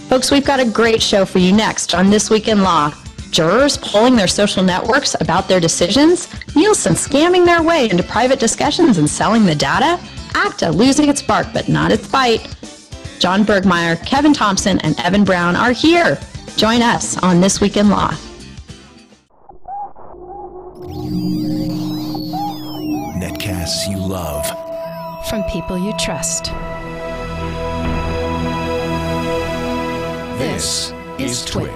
Folks, we've got a great show for you next on This Week in Law. Jurors polling their social networks about their decisions, Nielsen scamming their way into private discussions and selling the data, ACTA losing its bark but not its bite. John Bergmayer, Kevin Thompson, and Evan Brown are here. Join us on This Week in Law. Netcasts you love. From people you trust. This is TWiL.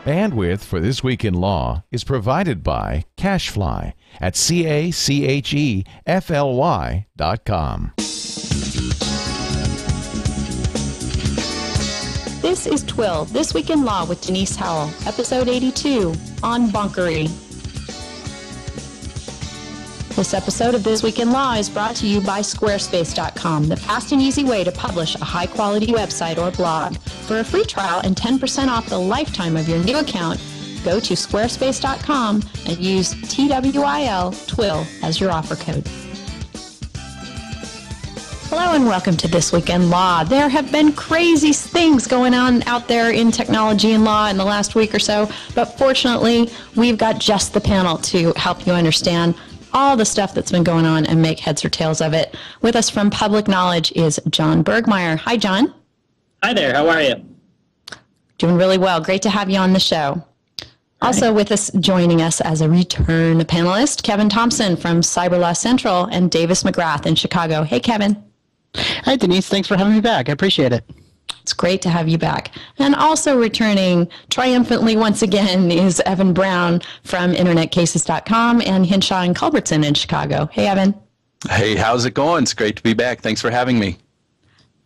Bandwidth for This Week in Law is provided by Cachefly at CACHEFLY.com. This is TWiL, This Week in Law with Denise Howell, episode 82 on Bonkery. This episode of This Week in Law is brought to you by Squarespace.com, the fast and easy way to publish a high-quality website or blog. For a free trial and 10% off the lifetime of your new account, go to Squarespace.com and use TWiL as your offer code. Hello and welcome to This Week in Law. There have been crazy things going on out there in technology and law in the last week or so, but fortunately, we've got just the panel to help you understand all the stuff that's been going on and make heads or tails of it. With us from Public Knowledge is John Bergmayer. Hi, John. Hi there. How are you? Doing really well. Great to have you on the show. Also with us, joining us as a return panelist, Kevin Thompson from Cyber Law Central and Davis McGrath in Chicago. Hey, Kevin. Hi, Denise. Thanks for having me back. I appreciate it. It's great to have you back. And also returning triumphantly once again is Evan Brown from InternetCases.com and Hinshaw and Culbertson in Chicago. Hey, Evan. Hey, how's it going? It's great to be back. Thanks for having me.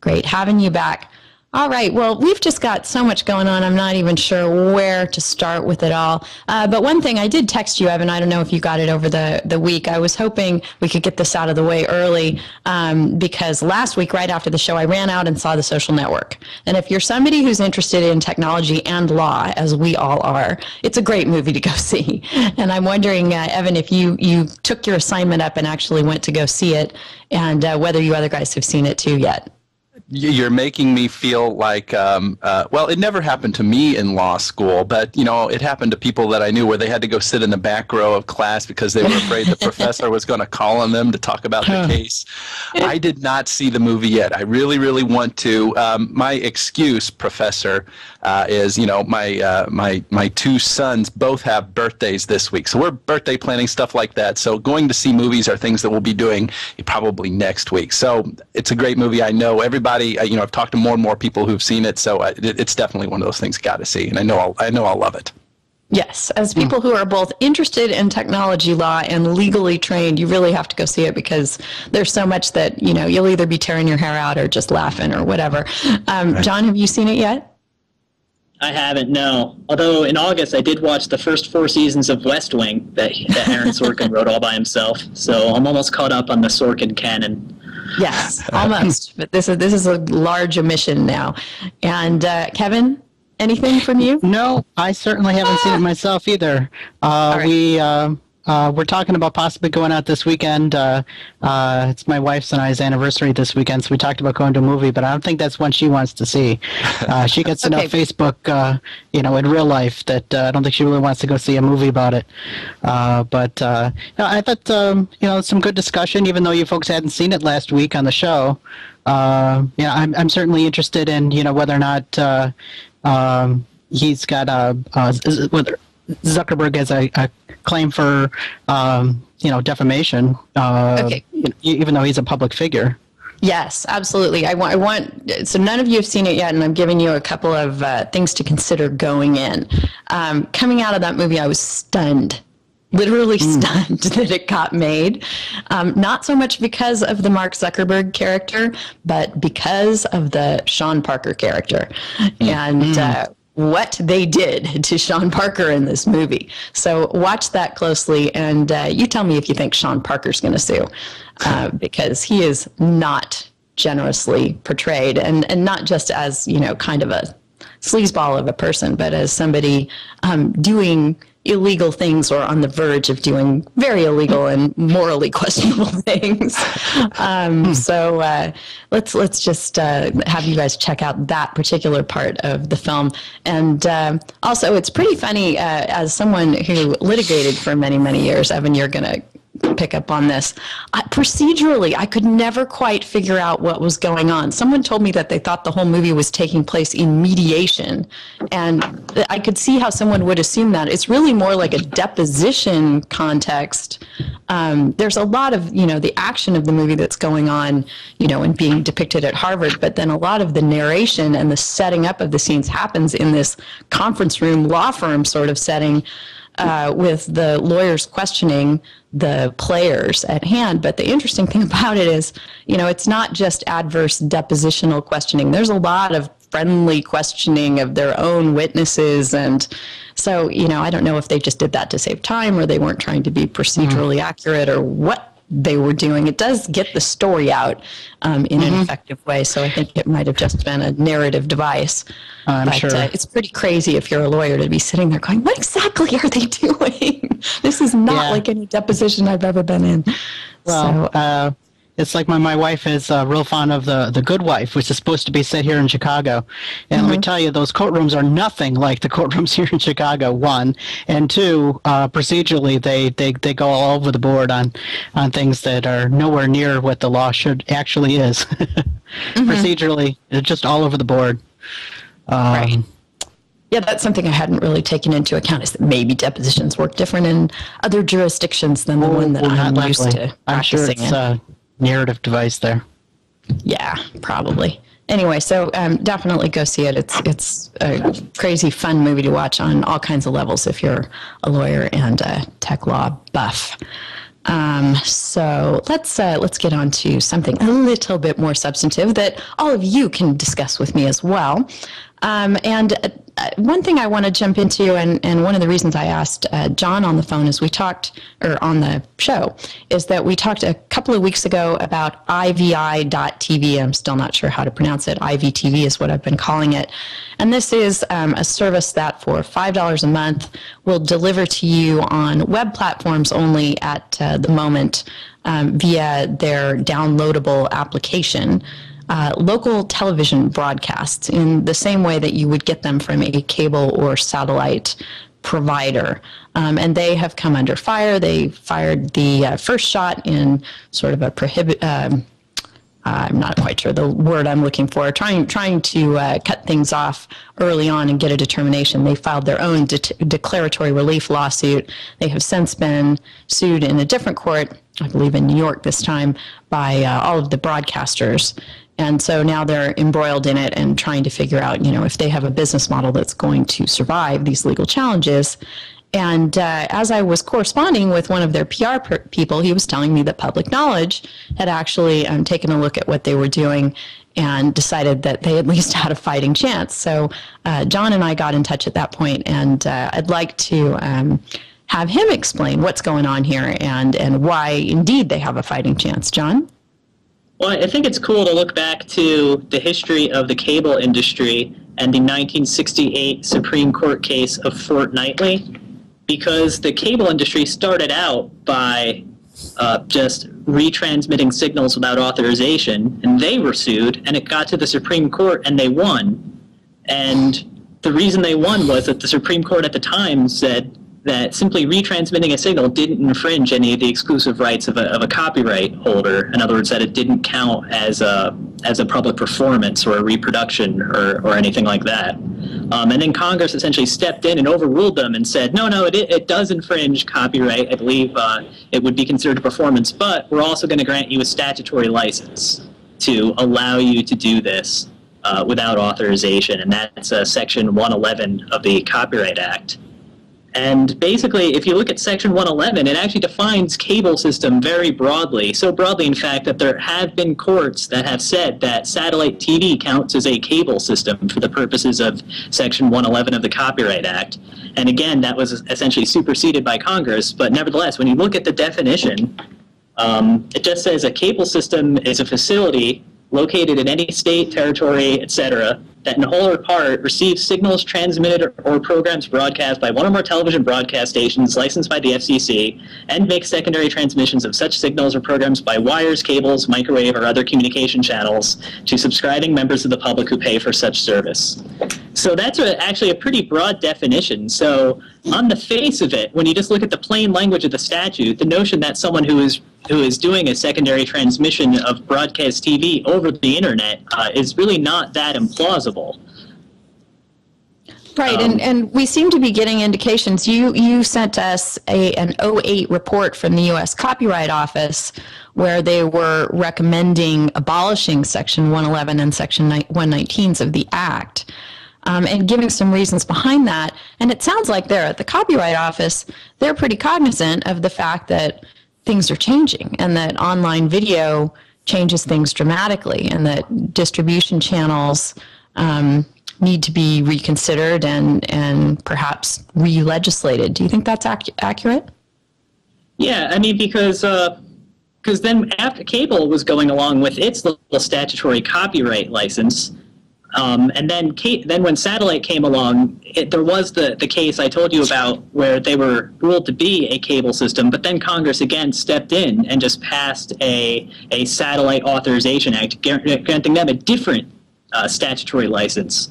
Great having you back. All right. Well, we've just got so much going on. I'm not even sure where to start with it all. But one thing, I did text you, Evan. I don't know if you got it over the week. I was hoping we could get this out of the way early because last week, right after the show, I ran out and saw The Social Network. And if you're somebody who's interested in technology and law, as we all are, it's a great movie to go see. And I'm wondering, Evan, if you took your assignment up and actually went to go see it, and whether you other guys have seen it too yet. You're making me feel like, well, it never happened to me in law school, but, you know, it happened to people that I knew where they had to go sit in the back row of class because they were afraid the professor was going to call on them to talk about the case. I did not see the movie yet. I really, really want to. My excuse, Professor, is, you know, my two sons both have birthdays this week. So we're birthday planning, stuff like that. So going to see movies are things that we'll be doing probably next week. So it's a great movie. I know everybody. You know, I've talked to more and more people who've seen it, so it's definitely one of those things you got to see, and I know I'll love it. Yes, as people who are both interested in technology law and legally trained, you really have to go see it because there's so much that, you know, you'll either be tearing your hair out or just laughing or whatever. John, have you seen it yet? I haven't, no. Although in August I did watch the first 4 seasons of West Wing that Aaron Sorkin wrote all by himself, so I'm almost caught up on the Sorkin canon. Yes, almost. But this is a large omission now. And Kevin, anything from you? No, I certainly haven't seen it myself either. Right. We're talking about possibly going out this weekend. It's my wife's and I's anniversary this weekend, so we talked about going to a movie, but I don't think that's one she wants to see. She gets to know Facebook, you know, in real life, that I don't think she really wants to go see a movie about it. But I thought, you know, some good discussion, even though you folks hadn't seen it last week on the show. Yeah, I'm certainly interested in, you know, whether or not he's got whether Zuckerberg has a claim for, you know, defamation, even though he's a public figure. Yes, absolutely. I want. So none of you have seen it yet, and I'm giving you a couple of things to consider going in. Coming out of that movie, I was stunned. Literally stunned that it got made. Not so much because of the Mark Zuckerberg character, but because of the Sean Parker character. And what they did to Sean Parker in this movie. So watch that closely, and you tell me if you think Sean Parker's going to sue, because he is not generously portrayed, and not just as, you know, kind of a sleazeball of a person, but as somebody doing illegal things or on the verge of doing very illegal and morally questionable things. So let's just have you guys check out that particular part of the film. And also, it's pretty funny, as someone who litigated for many, many years, Evan, you're going to pick up on this. Procedurally, I could never quite figure out what was going on. Someone told me that they thought the whole movie was taking place in mediation, and I could see how someone would assume that. It's really more like a deposition context. There's a lot of, the action of the movie that's going on, and being depicted at Harvard, but then a lot of the narration and the setting up of the scenes happens in this conference room, law firm sort of setting, with the lawyers questioning the players at hand. But the interesting thing about it is, it's not just adverse depositional questioning. There's a lot of friendly questioning of their own witnesses. And so, I don't know if they just did that to save time or they weren't trying to be procedurally accurate or what they were doing. It does get the story out in an effective way. So I think it might have just been a narrative device. I'm sure. It's pretty crazy if you're a lawyer to be sitting there going, what exactly are they doing? This is not like any deposition I've ever been in. Well, it's like my wife is real fond of the Good Wife, which is supposed to be set here in Chicago. And let me tell you, those courtrooms are nothing like the courtrooms here in Chicago, one. And two, procedurally, they go all over the board on things that are nowhere near what the law should actually is. Procedurally, it's just all over the board. Right. Yeah, that's something I hadn't really taken into account, is that maybe depositions work different in other jurisdictions than the one that I'm used to practicing. I'm sure it's a narrative device there. Yeah, probably. Anyway, so definitely go see it. It's a crazy fun movie to watch on all kinds of levels if you're a lawyer and a tech law buff. So let's get on to something a little bit more substantive that all of you can discuss with me as well. And one thing I want to jump into, and one of the reasons I asked John on the phone as we talked, or on the show, is that we talked a couple of weeks ago about IVI.TV. I'm still not sure how to pronounce it. IVTV is what I've been calling it. And this is a service that for $5 a month will deliver to you on web platforms only at the moment via their downloadable application. Local television broadcasts in the same way that you would get them from a cable or satellite provider. And they have come under fire. They fired the first shot in sort of a I'm not quite sure the word I'm looking for, trying to cut things off early on and get a determination. They filed their own declaratory relief lawsuit. They have since been sued in a different court, I believe in New York this time, by all of the broadcasters. And so now they're embroiled in it and trying to figure out, if they have a business model that's going to survive these legal challenges. And as I was corresponding with one of their PR people, he was telling me that Public Knowledge had actually taken a look at what they were doing and decided that they at least had a fighting chance. So John and I got in touch at that point, and I'd like to have him explain what's going on here and why indeed they have a fighting chance. John? Well, I think it's cool to look back to the history of the cable industry and the 1968 Supreme Court case of Fortnightly, because the cable industry started out by just retransmitting signals without authorization, and they were sued, and it got to the Supreme Court, and they won. And the reason they won was that the Supreme Court at the time said that simply retransmitting a signal didn't infringe any of the exclusive rights of a copyright holder. In other words, that it didn't count as a public performance or a reproduction or anything like that. And then Congress essentially stepped in and overruled them and said, no, it does infringe copyright. I believe it would be considered a performance, but we're also going to grant you a statutory license to allow you to do this without authorization, and that's Section 111 of the Copyright Act. And basically, if you look at Section 111, it actually defines cable system very broadly. So broadly, in fact, that there have been courts that have said that satellite TV counts as a cable system for the purposes of Section 111 of the Copyright Act. And again, that was essentially superseded by Congress. But nevertheless, when you look at the definition, it just says a cable system is a facility located in any state, territory, etc., that in whole or part receives signals transmitted or programs broadcast by one or more television broadcast stations licensed by the FCC and makes secondary transmissions of such signals or programs by wires, cables, microwave, or other communication channels to subscribing members of the public who pay for such service. So that's actually a pretty broad definition. So on the face of it, when you just look at the plain language of the statute, the notion that someone who is doing a secondary transmission of broadcast TV over the internet is really not that implausible. Right, and we seem to be getting indications. You sent us an 2008 report from the U.S. Copyright Office where they were recommending abolishing Section 111 and Section 119s of the Act. And giving some reasons behind that. And it sounds like there at the Copyright Office, they're pretty cognizant of the fact that things are changing and that online video changes things dramatically and that distribution channels need to be reconsidered and perhaps re-legislated. Do you think that's accurate? Yeah, I mean, because then after cable was going along with its little statutory copyright license, and then when satellite came along, there was the case I told you about where they were ruled to be a cable system, but then Congress again stepped in and just passed a Satellite Authorization Act granting them a different statutory license.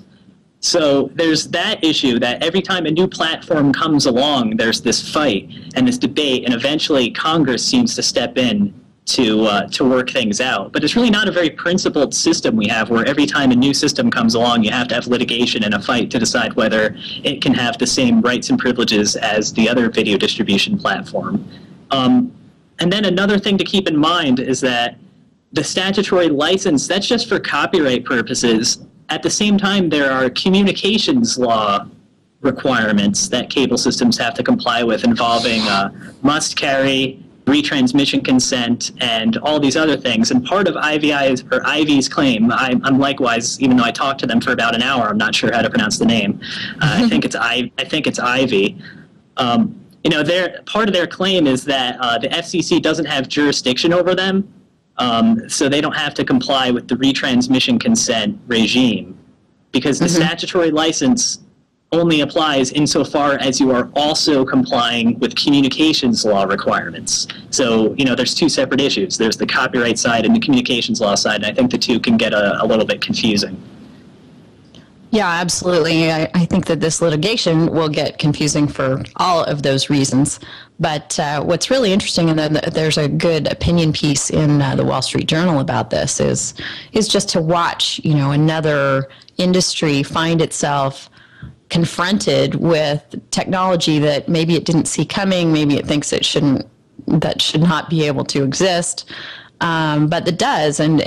So there's that issue that every time a new platform comes along, there's this fight and this debate, and eventually Congress seems to step in to work things out. But it's really not a very principled system we have where every time a new system comes along, you have to have litigation and a fight to decide whether it can have the same rights and privileges as the other video distribution platform. And then another thing to keep in mind is that the statutory license, that's just for copyright purposes. At the same time, there are communications law requirements that cable systems have to comply with involving must carry, retransmission consent, and all these other things. And part of IVI's claim, I'm likewise, even though I talked to them for about an hour, I'm not sure how to pronounce the name. I think it's Ivy. Part of their claim is that the FCC doesn't have jurisdiction over them, so they don't have to comply with the retransmission consent regime, because the statutory license only applies insofar as you are also complying with communications law requirements. So, there's two separate issues. There's the copyright side and the communications law side, and I think the two can get a little bit confusing. Yeah, absolutely. I think that this litigation will get confusing for all of those reasons. But what's really interesting, and then there's a good opinion piece in the Wall Street Journal about this, is just to watch, another industry find itself confronted with technology that maybe it didn't see coming, maybe it thinks that should not be able to exist, but that does, and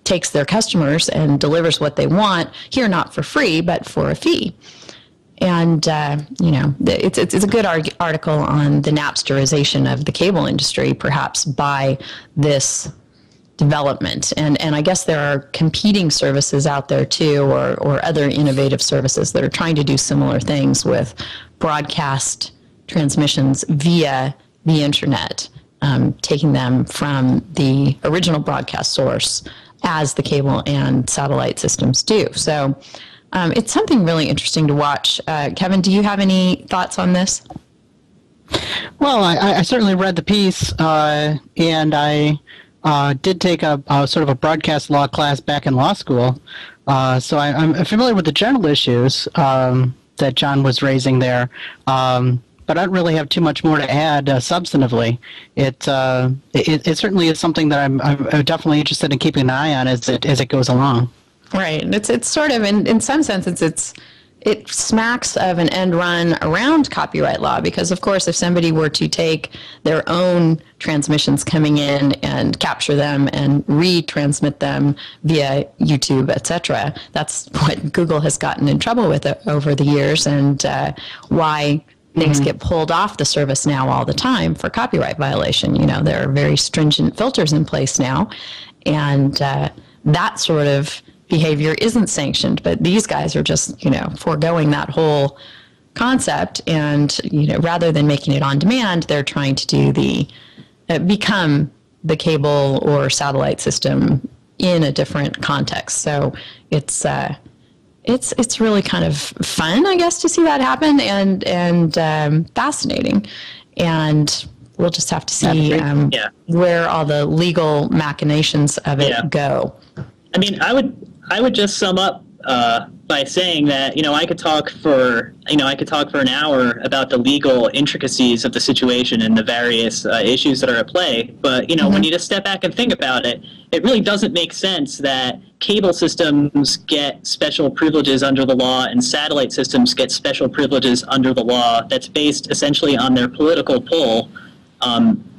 takes their customers and delivers what they want here, not for free, but for a fee. And it's a good article on the Napsterization of the cable industry, perhaps by this development. And I guess there are competing services out there too, or other innovative services that are trying to do similar things with broadcast transmissions via the internet, taking them from the original broadcast source as the cable and satellite systems do. So it's something really interesting to watch. Kevin, do you have any thoughts on this? Well, I certainly read the piece, and I did take a sort of a broadcast law class back in law school. So I'm familiar with the general issues that John was raising there. But I don't really have too much more to add substantively. It certainly is something that I'm definitely interested in keeping an eye on as it goes along. Right. It's sort of, in some sense, it smacks of an end run around copyright law, because, of course, if somebody were to take their own transmissions coming in and capture them and retransmit them via YouTube, etc., that's what Google has gotten in trouble with over the years, and why things get pulled off the service now all the time for copyright violation. There are very stringent filters in place now, and that sort of behavior isn't sanctioned, but these guys are just, foregoing that whole concept, and, rather than making it on demand, they're trying to do become the cable or satellite system in a different context. So it's really kind of fun, I guess, to see that happen, and fascinating. And we'll just have to see where all the legal machinations of it go. I mean, I would just sum up by saying that, I could talk for an hour about the legal intricacies of the situation and the various issues that are at play. But, when you just step back and think about it, it really doesn't make sense that cable systems get special privileges under the law and satellite systems get special privileges under the law that's based essentially on their political pull.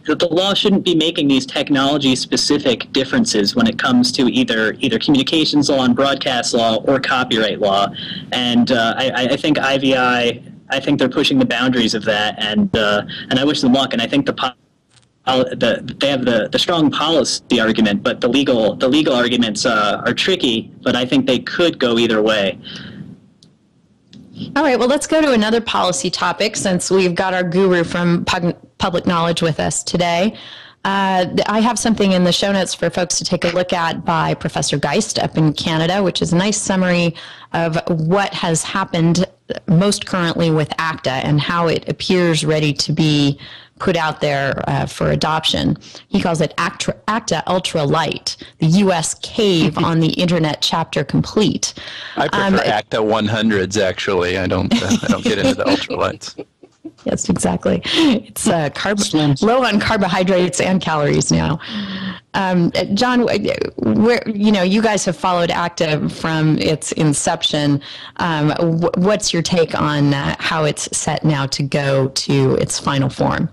That the law shouldn't be making these technology-specific differences when it comes to either communications law and broadcast law or copyright law. And I think IVI, I think they're pushing the boundaries of that, and I wish them luck. And I think they have the strong policy argument, but the legal arguments are tricky. But I think they could go either way. All right, well, let's go to another policy topic since we've got our guru from public knowledge with us today. I have something in the show notes for folks to take a look at by Professor Geist up in Canada, which is a nice summary of what has happened most currently with ACTA and how it appears ready to be put out there for adoption. He calls it ACTA ultra-lite, the U.S. cave on the Internet chapter complete. I prefer ACTA 100s, actually. I don't get into the ultralights. Yes, exactly. It's low on carbohydrates and calories now. John, you guys have followed ACTA from its inception. What's your take on how it's set now to go to its final form?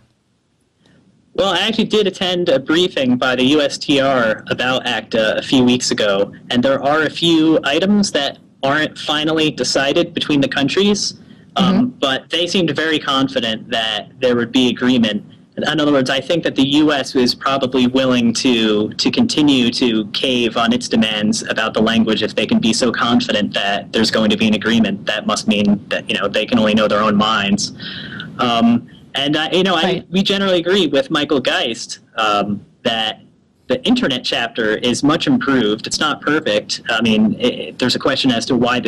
Well, I actually did attend a briefing by the USTR about ACTA a few weeks ago, and there are a few items that aren't finally decided between the countries, but they seemed very confident that there would be agreement. In other words, I think that the U.S. is probably willing to continue to cave on its demands about the language if they can be so confident that there's going to be an agreement. That must mean that they can only know their own minds. We generally agree with Michael Geist that the Internet chapter is much improved. It's not perfect. I mean, there's a question as to why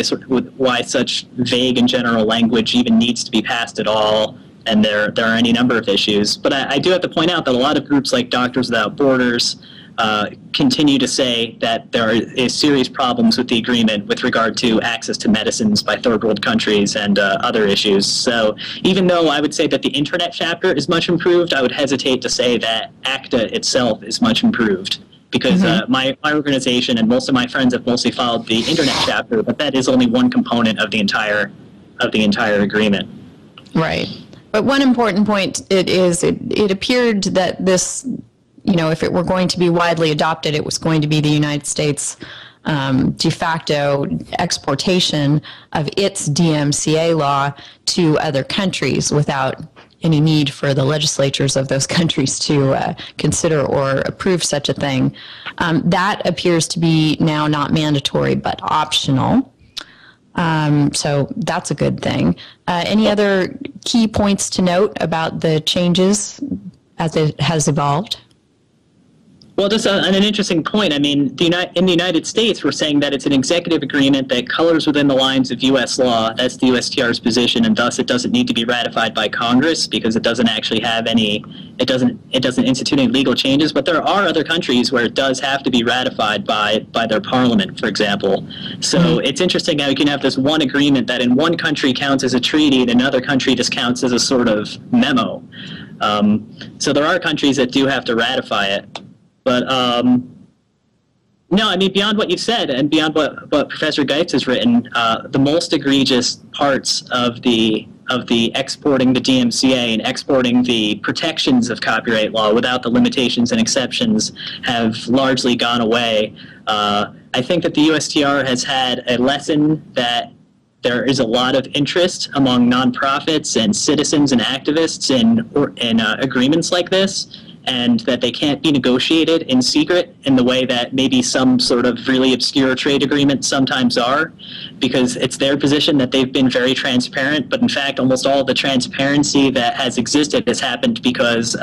such vague and general language even needs to be passed at all. And there are any number of issues. But I do have to point out that a lot of groups like Doctors Without Borders continue to say that there are serious problems with the agreement with regard to access to medicines by third world countries and other issues. So even though I would say that the Internet chapter is much improved, I would hesitate to say that ACTA itself is much improved. Because my organization and most of my friends have mostly followed the Internet chapter, but that is only one component of the entire agreement. Right. But one important point it appeared that this, if it were going to be widely adopted, it was going to be the United States de facto exportation of its DMCA law to other countries without any need for the legislatures of those countries to consider or approve such a thing. That appears to be now not mandatory but optional. So that's a good thing. Any other key points to note about the changes as it has evolved? Well, just on an interesting point, I mean, in the United States, we're saying that it's an executive agreement that colors within the lines of U.S. law. That's the USTR's position, and thus it doesn't need to be ratified by Congress because it doesn't actually have it doesn't institute any legal changes. But there are other countries where it does have to be ratified by their parliament, for example. So it's interesting how you can have this one agreement that in one country counts as a treaty and another country just counts as a sort of memo. So there are countries that do have to ratify it. But no, I mean, beyond what you've said and beyond what Professor Geitz has written, the most egregious parts of the exporting the DMCA and exporting the protections of copyright law without the limitations and exceptions have largely gone away. I think that the USTR has had a lesson that there is a lot of interest among nonprofits and citizens and activists in agreements like this, and that they can't be negotiated in secret in the way that maybe some sort of really obscure trade agreements sometimes are, because it's their position that they've been very transparent, but in fact almost all of the transparency that has existed has happened because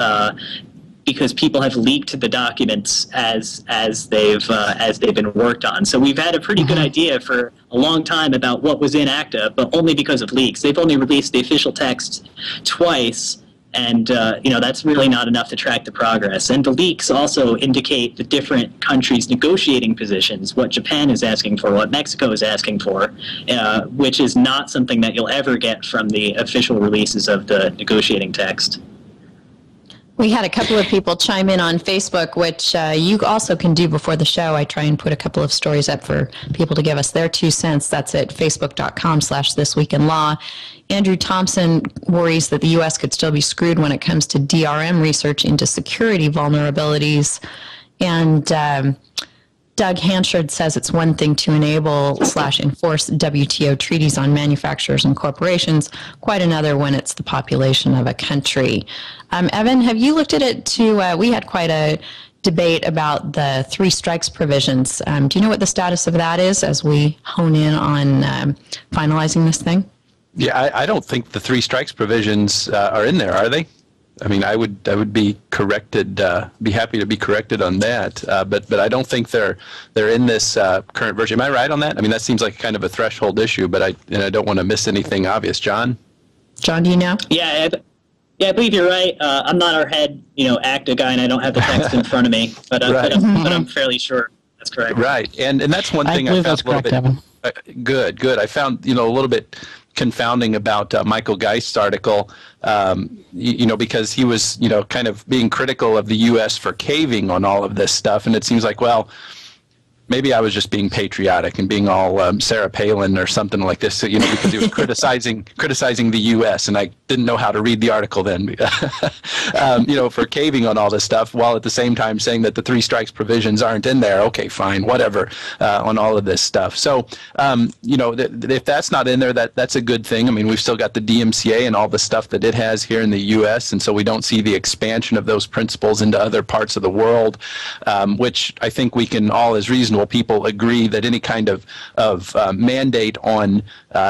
because people have leaked the documents as they've been worked on. So we've had a pretty good idea for a long time about what was in ACTA, but only because of leaks. They've only released the official text twice, and that's really not enough to track the progress. And the leaks also indicate the different countries' negotiating positions, what Japan is asking for, what Mexico is asking for, which is not something that you'll ever get from the official releases of the negotiating text. We had a couple of people chime in on Facebook, which you also can do before the show. I try and put a couple of stories up for people to give us their 2 cents. That's at facebook.com/thisweekinlaw. Andrew Thompson worries that the U.S. could still be screwed when it comes to DRM research into security vulnerabilities. And Doug Hanchard says it's one thing to enable/enforce WTO treaties on manufacturers and corporations, quite another when it's the population of a country. Evan, have you looked at it too? We had quite a debate about the 3 strikes provisions. Do you know what the status of that is as we hone in on finalizing this thing? Yeah, I don't think the 3 strikes provisions are in there, are they? I mean, I would be corrected, be happy to be corrected on that, but I don't think they're in this current version. Am I right on that? I mean, that seems like kind of a threshold issue, but I don't want to miss anything obvious. John, do you know? Yeah, I believe you're right. I'm not our head, ACTA guy, and I don't have the text in front of me, but I'm fairly sure that's correct. Right, and that's one thing I found a little bit. Good. I found a little bit confounding about Michael Geist's article, because he was, kind of being critical of the U.S. for caving on all of this stuff, and it seems like, well, maybe I was just being patriotic and being all Sarah Palin or something like this, because he was criticizing the U.S. and I didn't know how to read the article then, for caving on all this stuff, while at the same time saying that the 3 strikes provisions aren't in there. Okay, fine, whatever, on all of this stuff. So, if that's not in there, that's a good thing. I mean, we've still got the DMCA and all the stuff that it has here in the U.S., and so we don't see the expansion of those principles into other parts of the world, which I think we can all, as reasonable people, agree that any kind of mandate on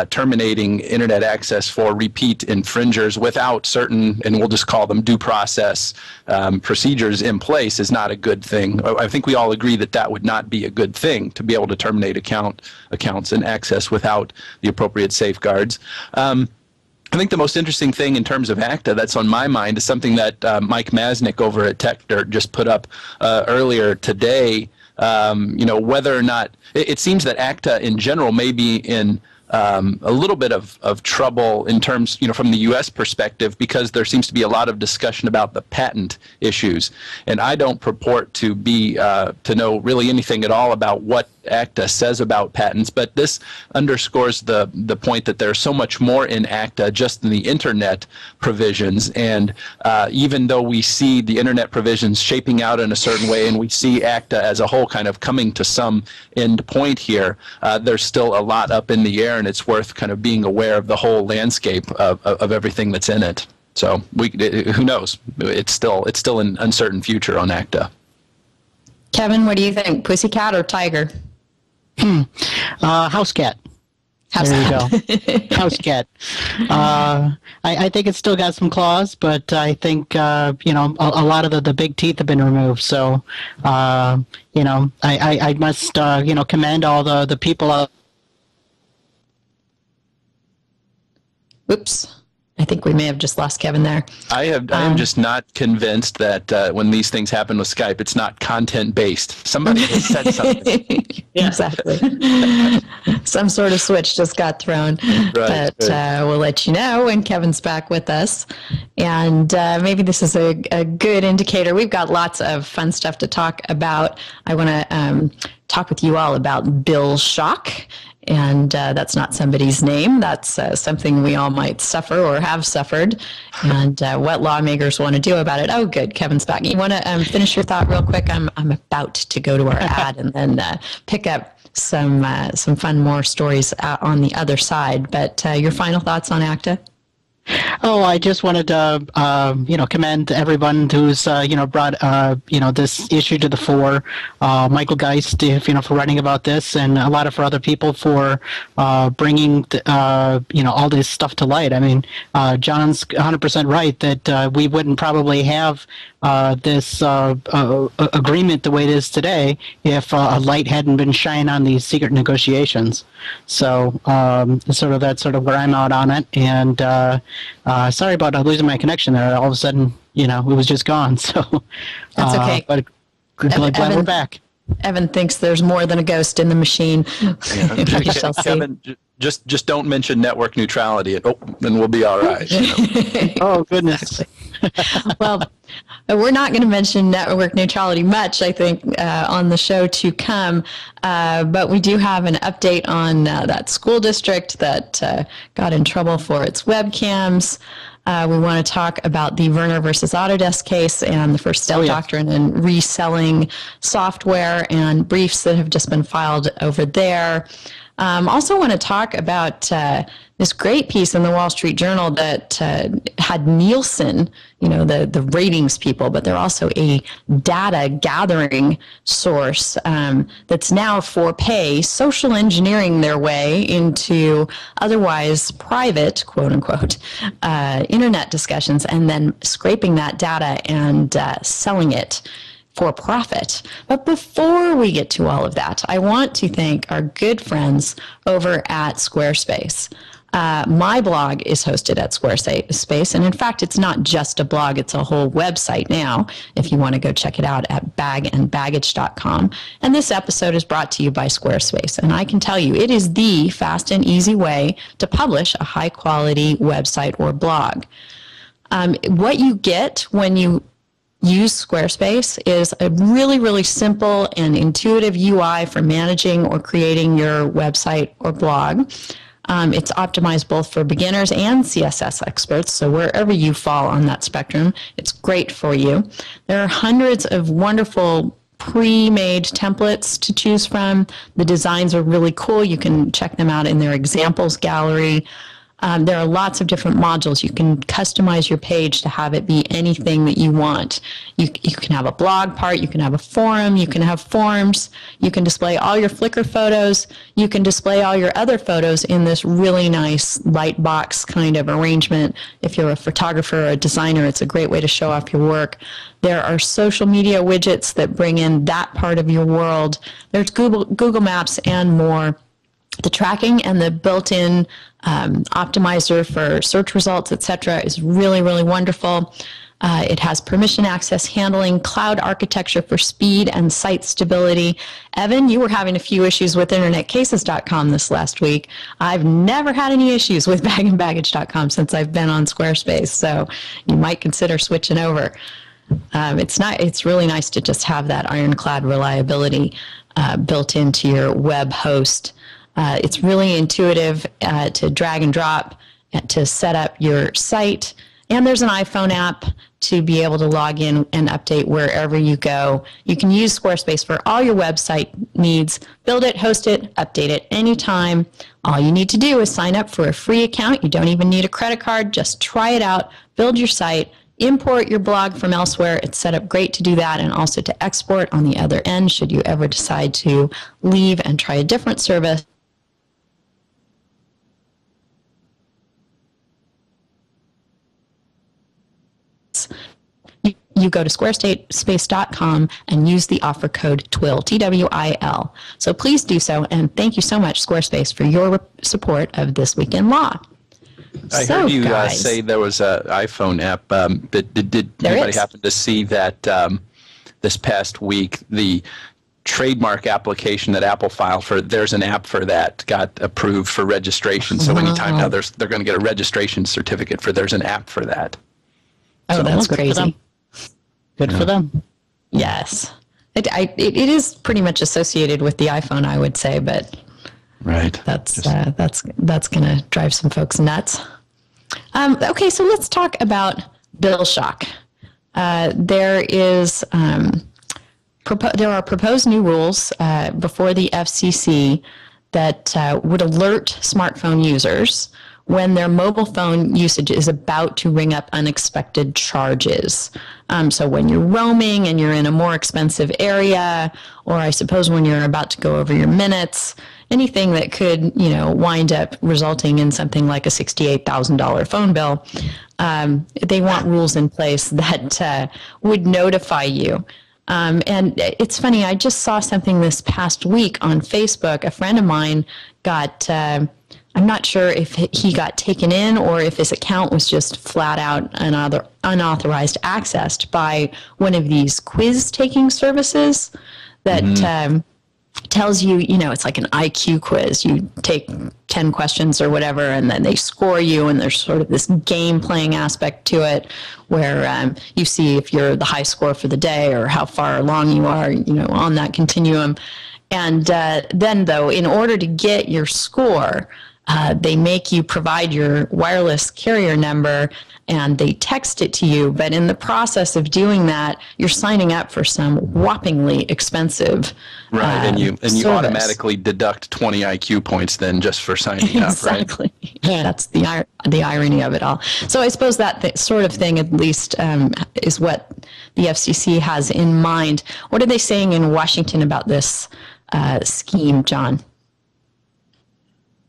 terminating internet access for repeat infringers without certain, and we'll just call them due process procedures in place, is not a good thing. I think we all agree that would not be a good thing, to be able to terminate accounts and access without the appropriate safeguards. I think the most interesting thing in terms of ACTA that's on my mind is something that Mike Masnick over at TechDirt just put up earlier today. Whether or not it seems that ACTA in general may be in a little bit of trouble in terms, from the U.S. perspective, because there seems to be a lot of discussion about the patent issues. And I don't purport to be to know really anything at all about what ACTA says about patents, but this underscores the point that there's so much more in ACTA just in the internet provisions. And even though we see the internet provisions shaping out in a certain way, and we see ACTA as a whole kind of coming to some end point here, there's still a lot up in the air, and it's worth kind of being aware of the whole landscape of everything that's in it. So who knows? It's still an uncertain future on ACTA. Kevin, what do you think? Pussycat or tiger? House cat. There you go. House cat. I think it's still got some claws, but I think a lot of the big teeth have been removed. So I must commend all the people out. Oops. I think we may have just lost Kevin there. I am just not convinced that when these things happen with Skype, it's not content-based. Somebody has said something. Yeah. Exactly. Some sort of switch just got thrown. Right, but we'll let you know when Kevin's back with us. And maybe this is a good indicator. We've got lots of fun stuff to talk about. I want to talk with you all about Bill Shock. And that's not somebody's name. That's something we all might suffer or have suffered. And what lawmakers want to do about it. Oh, good. Kevin's back. You want to finish your thought real quick? I'm about to go to our ad and then pick up some fun more stories on the other side. But your final thoughts on ACTA? Oh, I just wanted to, commend everyone who's, brought, this issue to the fore. Michael Geist, for writing about this, and a lot of other people for bringing, all this stuff to light. I mean, John's 100% right that we wouldn't probably have this agreement the way it is today if a light hadn't been shined on these secret negotiations. So that's sort of where I'm out on it. And sorry about losing my connection there. All of a sudden, it was just gone. So that's okay. But glad we're back. Evan thinks there's more than a ghost in the machine. Yeah. We shall see. Kevin, just don't mention network neutrality, and we'll be all right. Oh, goodness. Well, we're not going to mention network neutrality much, I think, on the show to come. But we do have an update on that school district that got in trouble for its webcams. We want to talk about the Werner versus Autodesk case and the first step doctrine and reselling software and briefs that have just been filed over there. Also want to talk about this great piece in the Wall Street Journal that had Nielsen, the ratings people, but they're also a data gathering source that's now for pay, social engineering their way into otherwise private, quote unquote, internet discussions, and then scraping that data and selling it for profit. But before we get to all of that, I want to thank our good friends over at Squarespace. My blog is hosted at Squarespace, and in fact, it's not just a blog, it's a whole website now, if you want to go check it out at bagandbaggage.com. And this episode is brought to you by Squarespace, and I can tell you, it is the fast and easy way to publish a high-quality website or blog. What you get when you use Squarespace is a really, really simple and intuitive UI for managing or creating your website or blog. It's optimized both for beginners and CSS experts, so wherever you fall on that spectrum, it's great for you. There are hundreds of wonderful pre-made templates to choose from. The designs are really cool. You can check them out in their examples gallery. There are lots of different modules. You can customize your page to have it be anything that you want. You can have a blog part, you can have a forum, you can have forms, you can display all your Flickr photos, you can display all your other photos in this really nice light box kind of arrangement. If you're a photographer or a designer, it's a great way to show off your work. There are social media widgets that bring in that part of your world. There's Google Maps and more. The tracking and the built-in optimizer for search results, etc., is really, really wonderful. It has permission access handling, cloud architecture for speed and site stability. Evan, you were having a few issues with InternetCases.com this last week. I've never had any issues with bagandbaggage.com since I've been on Squarespace, so you might consider switching over. It's really nice to just have that ironclad reliability built into your web host. It's really intuitive to drag and drop to set up your site. And there's an iPhone app to be able to log in and update wherever you go. You can use Squarespace for all your website needs. Build it, host it, update it anytime. All you need to do is sign up for a free account. You don't even need a credit card. Just try it out, build your site, import your blog from elsewhere. It's set up great to do that and also to export on the other end should you ever decide to leave and try a different service. You go to squarespace.com and use the offer code TWiL, T-W-I-L. So please do so, and thank you so much, Squarespace, for your support of This Week in Law. I heard you say there was an iPhone app, but did anybody happen to see that this past week the trademark application that Apple filed for, there's an app for that, got approved for registration. So anytime now they're going to get a registration certificate for, there's an app for that. Oh, so that's crazy. Good for them. Yes. It is pretty much associated with the iPhone, I would say, but right. That's going to drive some folks nuts. Okay, so let's talk about bill shock. There are proposed new rules before the FCC that would alert smartphone users when their mobile phone usage is about to ring up unexpected charges. So when you're roaming and you're in a more expensive area, or I suppose when you're about to go over your minutes, anything that could, wind up resulting in something like a $68,000 phone bill. They want rules in place that would notify you. And it's funny, I just saw something this past week on Facebook. A friend of mine got, I'm not sure if he got taken in or if his account was just flat out unauthorized accessed by one of these quiz-taking services that tells you, it's like an IQ quiz. You take 10 questions or whatever, and then they score you, and there's sort of this game-playing aspect to it where you see if you're the high score for the day or how far along you are, on that continuum. And then, though, in order to get your score, they make you provide your wireless carrier number and they text it to you. But in the process of doing that, you're signing up for some whoppingly expensive and you service. automatically deduct 20 IQ points then just for signing up, right? Exactly. That's the irony of it all. So I suppose that sort of thing, at least, is what the FCC has in mind. What are they saying in Washington about this scheme, John?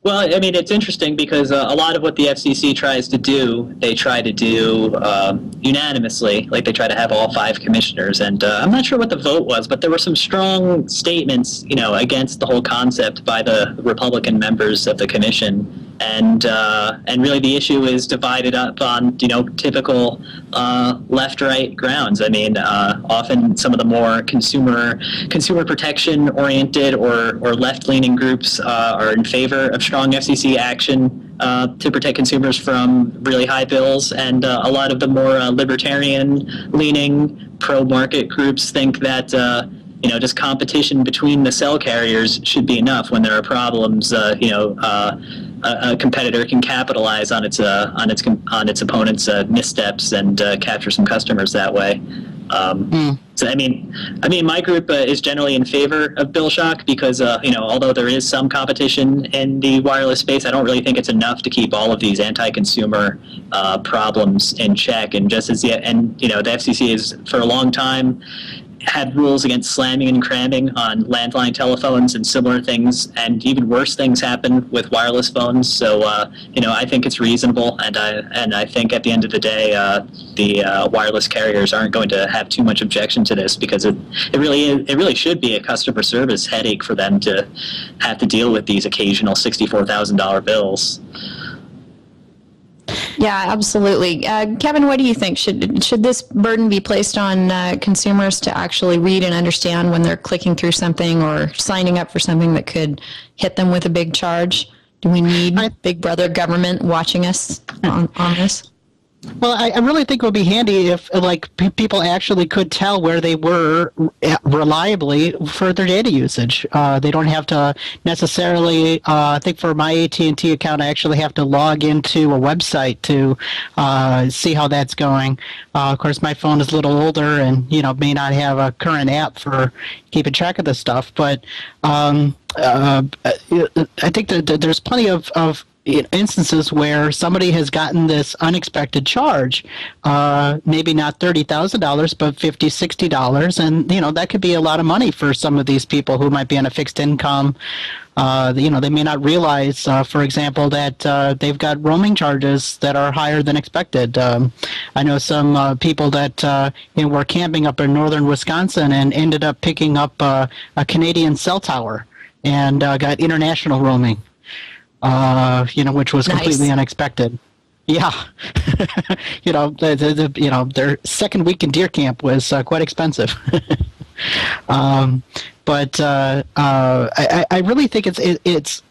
Well, I mean, it's interesting because a lot of what the FCC tries to do, they try to do unanimously. Like, they try to have all 5 commissioners. And I'm not sure what the vote was, but there were some strong statements, against the whole concept by the Republican members of the commission. And really the issue is divided up on, typical left-right grounds. I mean, often some of the more consumer protection-oriented or left-leaning groups are in favor of strong FCC action to protect consumers from really high bills, and a lot of the more libertarian-leaning pro-market groups think that just competition between the cell carriers should be enough when there are problems. A competitor can capitalize on its opponent's missteps and capture some customers that way. So I mean, my group is generally in favor of bill shock because although there is some competition in the wireless space, I don't really think it's enough to keep all of these anti-consumer problems in check. And the FCC has for a long time had rules against slamming and cramming on landline telephones and similar things, and even worse things happen with wireless phones. So, I think it's reasonable, and I think at the end of the day, the wireless carriers aren't going to have too much objection to this because it really should be a customer service headache for them to have to deal with these occasional $64,000 bills. Yeah, absolutely. Kevin, what do you think? Should this burden be placed on consumers to actually read and understand when they're clicking through something or signing up for something that could hit them with a big charge? Do we need Big Brother government watching us on this? Well, I really think it would be handy if, people actually could tell where they were reliably for their data usage. They don't have to necessarily, I think for my AT&T account, I actually have to log into a website to see how that's going. Of course, my phone is a little older and, may not have a current app for keeping track of this stuff. But I think that there's plenty of instances where somebody has gotten this unexpected charge, maybe not $30,000, but $50, $60, and that could be a lot of money for some of these people who might be on a fixed income. They may not realize, for example, that they've got roaming charges that are higher than expected. I know some people that were camping up in northern Wisconsin and ended up picking up a Canadian cell tower and got international roaming. Which was completely unexpected. Yeah, their second week in deer camp was quite expensive. But I really think it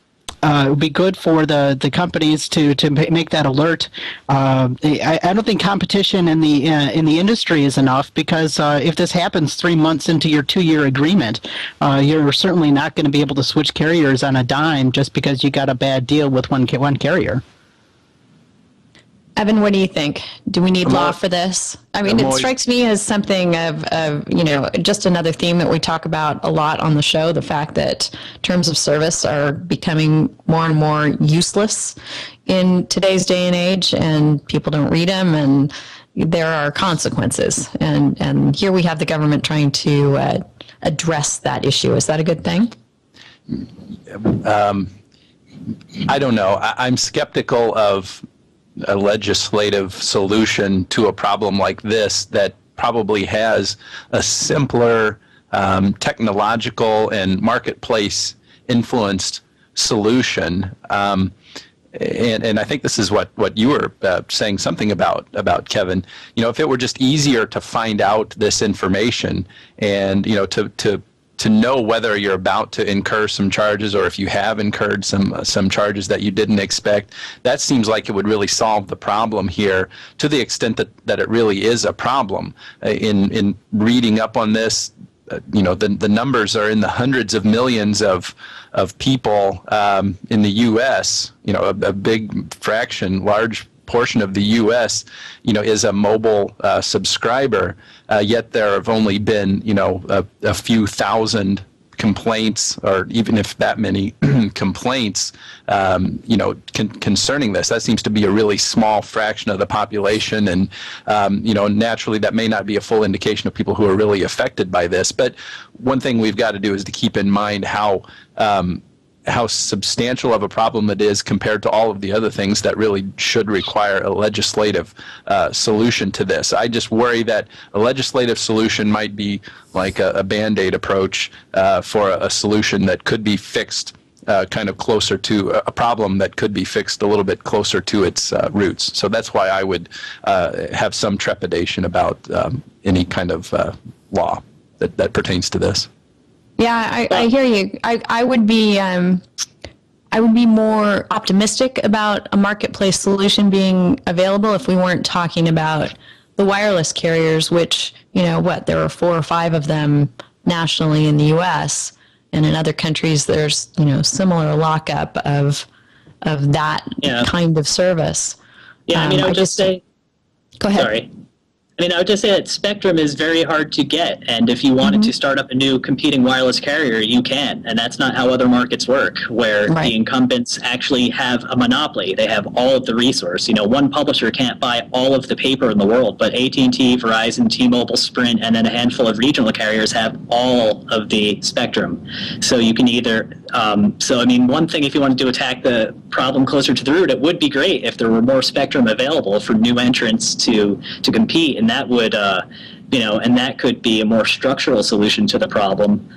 would be good for the companies to make that alert. I don't think competition in the industry is enough because if this happens 3 months into your 2-year agreement, you're certainly not going to be able to switch carriers on a dime just because you got a bad deal with one carrier. Evan, what do you think? Do we need law for this? I mean, it strikes me as something of just another theme that we talk about a lot on the show, the fact that terms of service are becoming more and more useless in today's day and age, and people don't read them, and there are consequences. And here we have the government trying to address that issue. Is that a good thing? I don't know. I'm skeptical of a legislative solution to a problem like this that probably has a simpler technological and marketplace influenced solution. And I think this is what you were saying something about, Kevin. You know, if it were just easier to find out this information and, you know, to know whether you're about to incur some charges or if you have incurred some charges that you didn't expect, that seems like it would really solve the problem here to the extent that it really is a problem. In reading up on this, you know, the numbers are in the hundreds of millions of people in the U.S. You know, a big fraction, large portion of the U.S. you know, is a mobile subscriber. Yet there have only been, you know, a few thousand complaints, or even if that many complaints, you know, concerning this. That seems to be a really small fraction of the population, and you know, naturally that may not be a full indication of people who are really affected by this. But one thing we've got to do is to keep in mind how substantial of a problem it is compared to all of the other things that really should require a legislative solution to this. I just worry that a legislative solution might be like a Band-Aid approach for a solution that could be fixed kind of closer to a problem that could be fixed a little bit closer to its roots. So that's why I would have some trepidation about any kind of law that pertains to this. Yeah, I hear you. I would be more optimistic about a marketplace solution being available if we weren't talking about the wireless carriers, which, you know, there are 4 or 5 of them nationally in the U.S., and in other countries there's, you know, similar lockup of that kind of service. Yeah, I mean, I would just say. Go ahead. Sorry. I mean, I would just say that spectrum is very hard to get, and if you wanted to start up a new competing wireless carrier, you can, and that's not how other markets work, where the incumbents actually have a monopoly. They have all of the resource. You know, one publisher can't buy all of the paper in the world, but AT&T, Verizon, T-Mobile, Sprint, and then a handful of regional carriers have all of the spectrum. So you can either, so I mean, one thing, if you wanted to attack the problem closer to the root, it would be great if there were more spectrum available for new entrants to compete, and that would, you know, and that could be a more structural solution to the problem.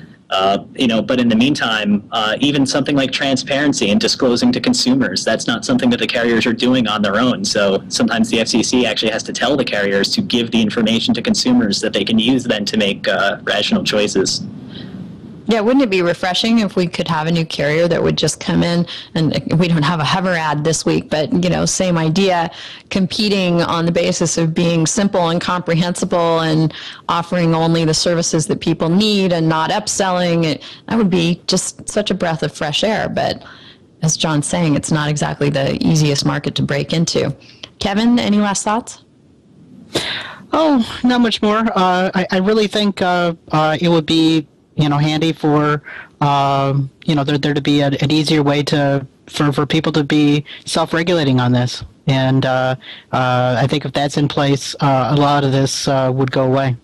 You know, but in the meantime, even something like transparency and disclosing to consumers, that's not something that the carriers are doing on their own. So sometimes the FCC actually has to tell the carriers to give the information to consumers that they can use then to make rational choices. Yeah, wouldn't it be refreshing if we could have a new carrier that would just come in, and we don't have a hover ad this week, but, you know, same idea, competing on the basis of being simple and comprehensible and offering only the services that people need and not upselling. That would be just such a breath of fresh air. But as John's saying, it's not exactly the easiest market to break into. Kevin, any last thoughts? Oh, not much more. I really think it would be, you know, handy for, you know, there to be an easier way for people to be self-regulating on this. And I think if that's in place, a lot of this would go away.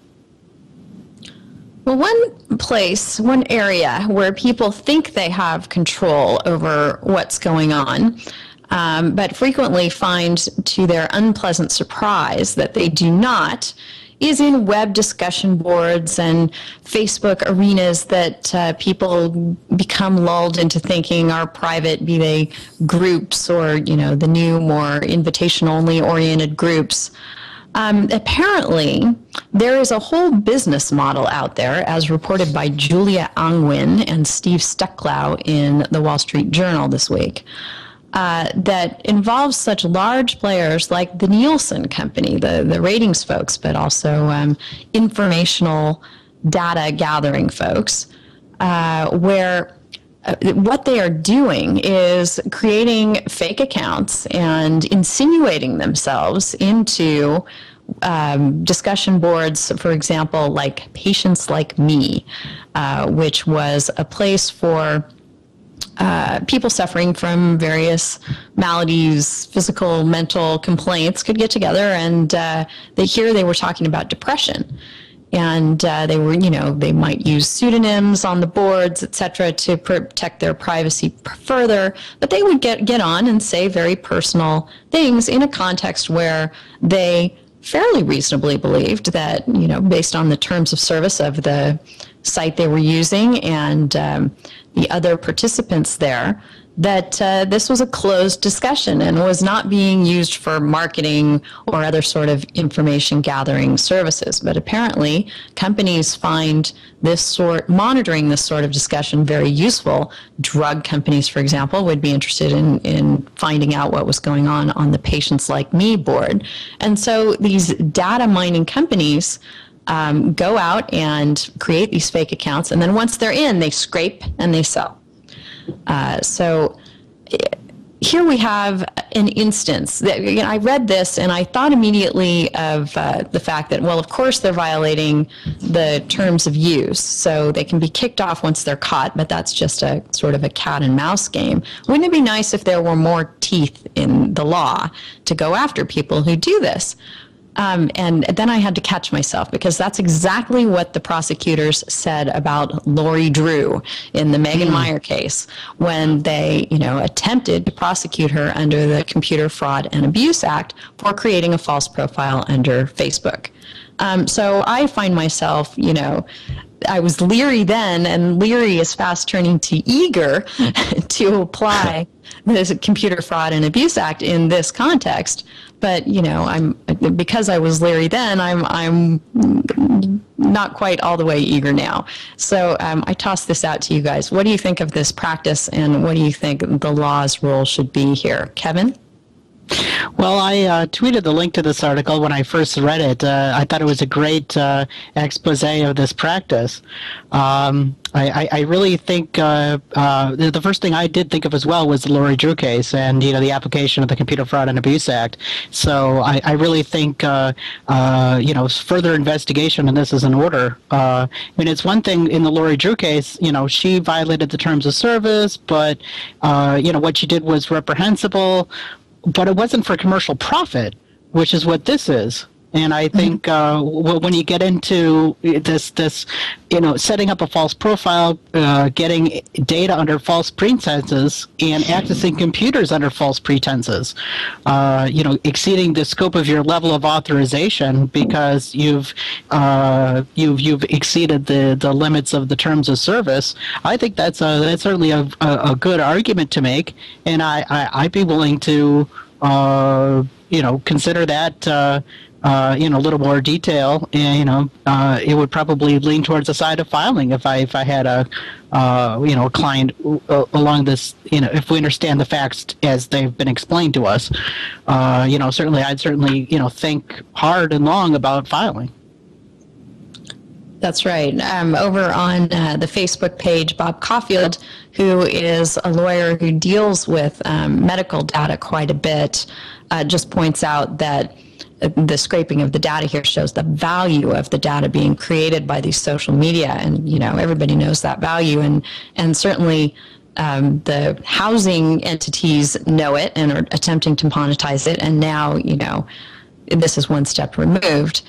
Well, one area where people think they have control over what's going on, but frequently find to their unpleasant surprise that they do not, is in web discussion boards and Facebook arenas that people become lulled into thinking are private, be they groups or, you know, the new, more invitation-only oriented groups. Apparently, there is a whole business model out there, as reported by Julia Angwin and Steve Stucklow in the Wall Street Journal this week, that involves such large players like the Nielsen company, the ratings folks, but also informational data gathering folks, where what they are doing is creating fake accounts and insinuating themselves into discussion boards, for example, like Patients Like Me, which was a place for people suffering from various maladies, physical, mental complaints, could get together, and they were talking about depression. and they might use pseudonyms on the boards, etc., to protect their privacy further. But they would get on and say very personal things in a context where they fairly reasonably believed that, based on the terms of service of the site they were using and the other participants there, that this was a closed discussion and was not being used for marketing or other sort of information gathering services. But apparently, companies find monitoring this sort of discussion very useful. Drug companies, for example, would be interested in finding out what was going on the Patients Like Me board. And so these data mining companies go out and create these fake accounts, and then once they're in, they scrape and they sell. So here we have an instance that I read this and I thought immediately of the fact that, well, of course they're violating the terms of use, so they can be kicked off once they're caught, but that's just a sort of a cat and mouse game. Wouldn't it be nice if there were more teeth in the law to go after people who do this? And then I had to catch myself, because that's exactly what the prosecutors said about Lori Drew in the Megan Meyer case, when they, attempted to prosecute her under the Computer Fraud and Abuse Act for creating a false profile under Facebook. So I find myself, I was leery then, and leery is fast turning to eager to apply the Computer Fraud and Abuse Act in this context. But because I was leery then, I'm not quite all the way eager now. So I toss this out to you guys. What do you think of this practice, and what do you think the law's role should be here, Kevin? Well, I tweeted the link to this article when I first read it. I thought it was a great expose of this practice. I really think the first thing I did think of as well was the Lori Drew case and, the application of the Computer Fraud and Abuse Act. So I really think, further investigation in this is in order. It's one thing in the Lori Drew case, she violated the terms of service, but, what she did was reprehensible. But it wasn't for commercial profit, which is what this is. And I think when you get into this, setting up a false profile, getting data under false pretenses, and accessing computers under false pretenses, exceeding the scope of your level of authorization because you've exceeded the limits of the terms of service, I think that's certainly a good argument to make, and I'd be willing to consider that. In a little more detail, and it would probably lean towards the side of filing if I had a client along this. If we understand the facts as they've been explained to us, certainly I'd think hard and long about filing. That's right. Over on the Facebook page, Bob Caulfield, who is a lawyer who deals with medical data quite a bit, just points out that the scraping of the data here shows the value of the data being created by these social media, and everybody knows that value, and certainly the housing entities know it and are attempting to monetize it, and now this is one step removed,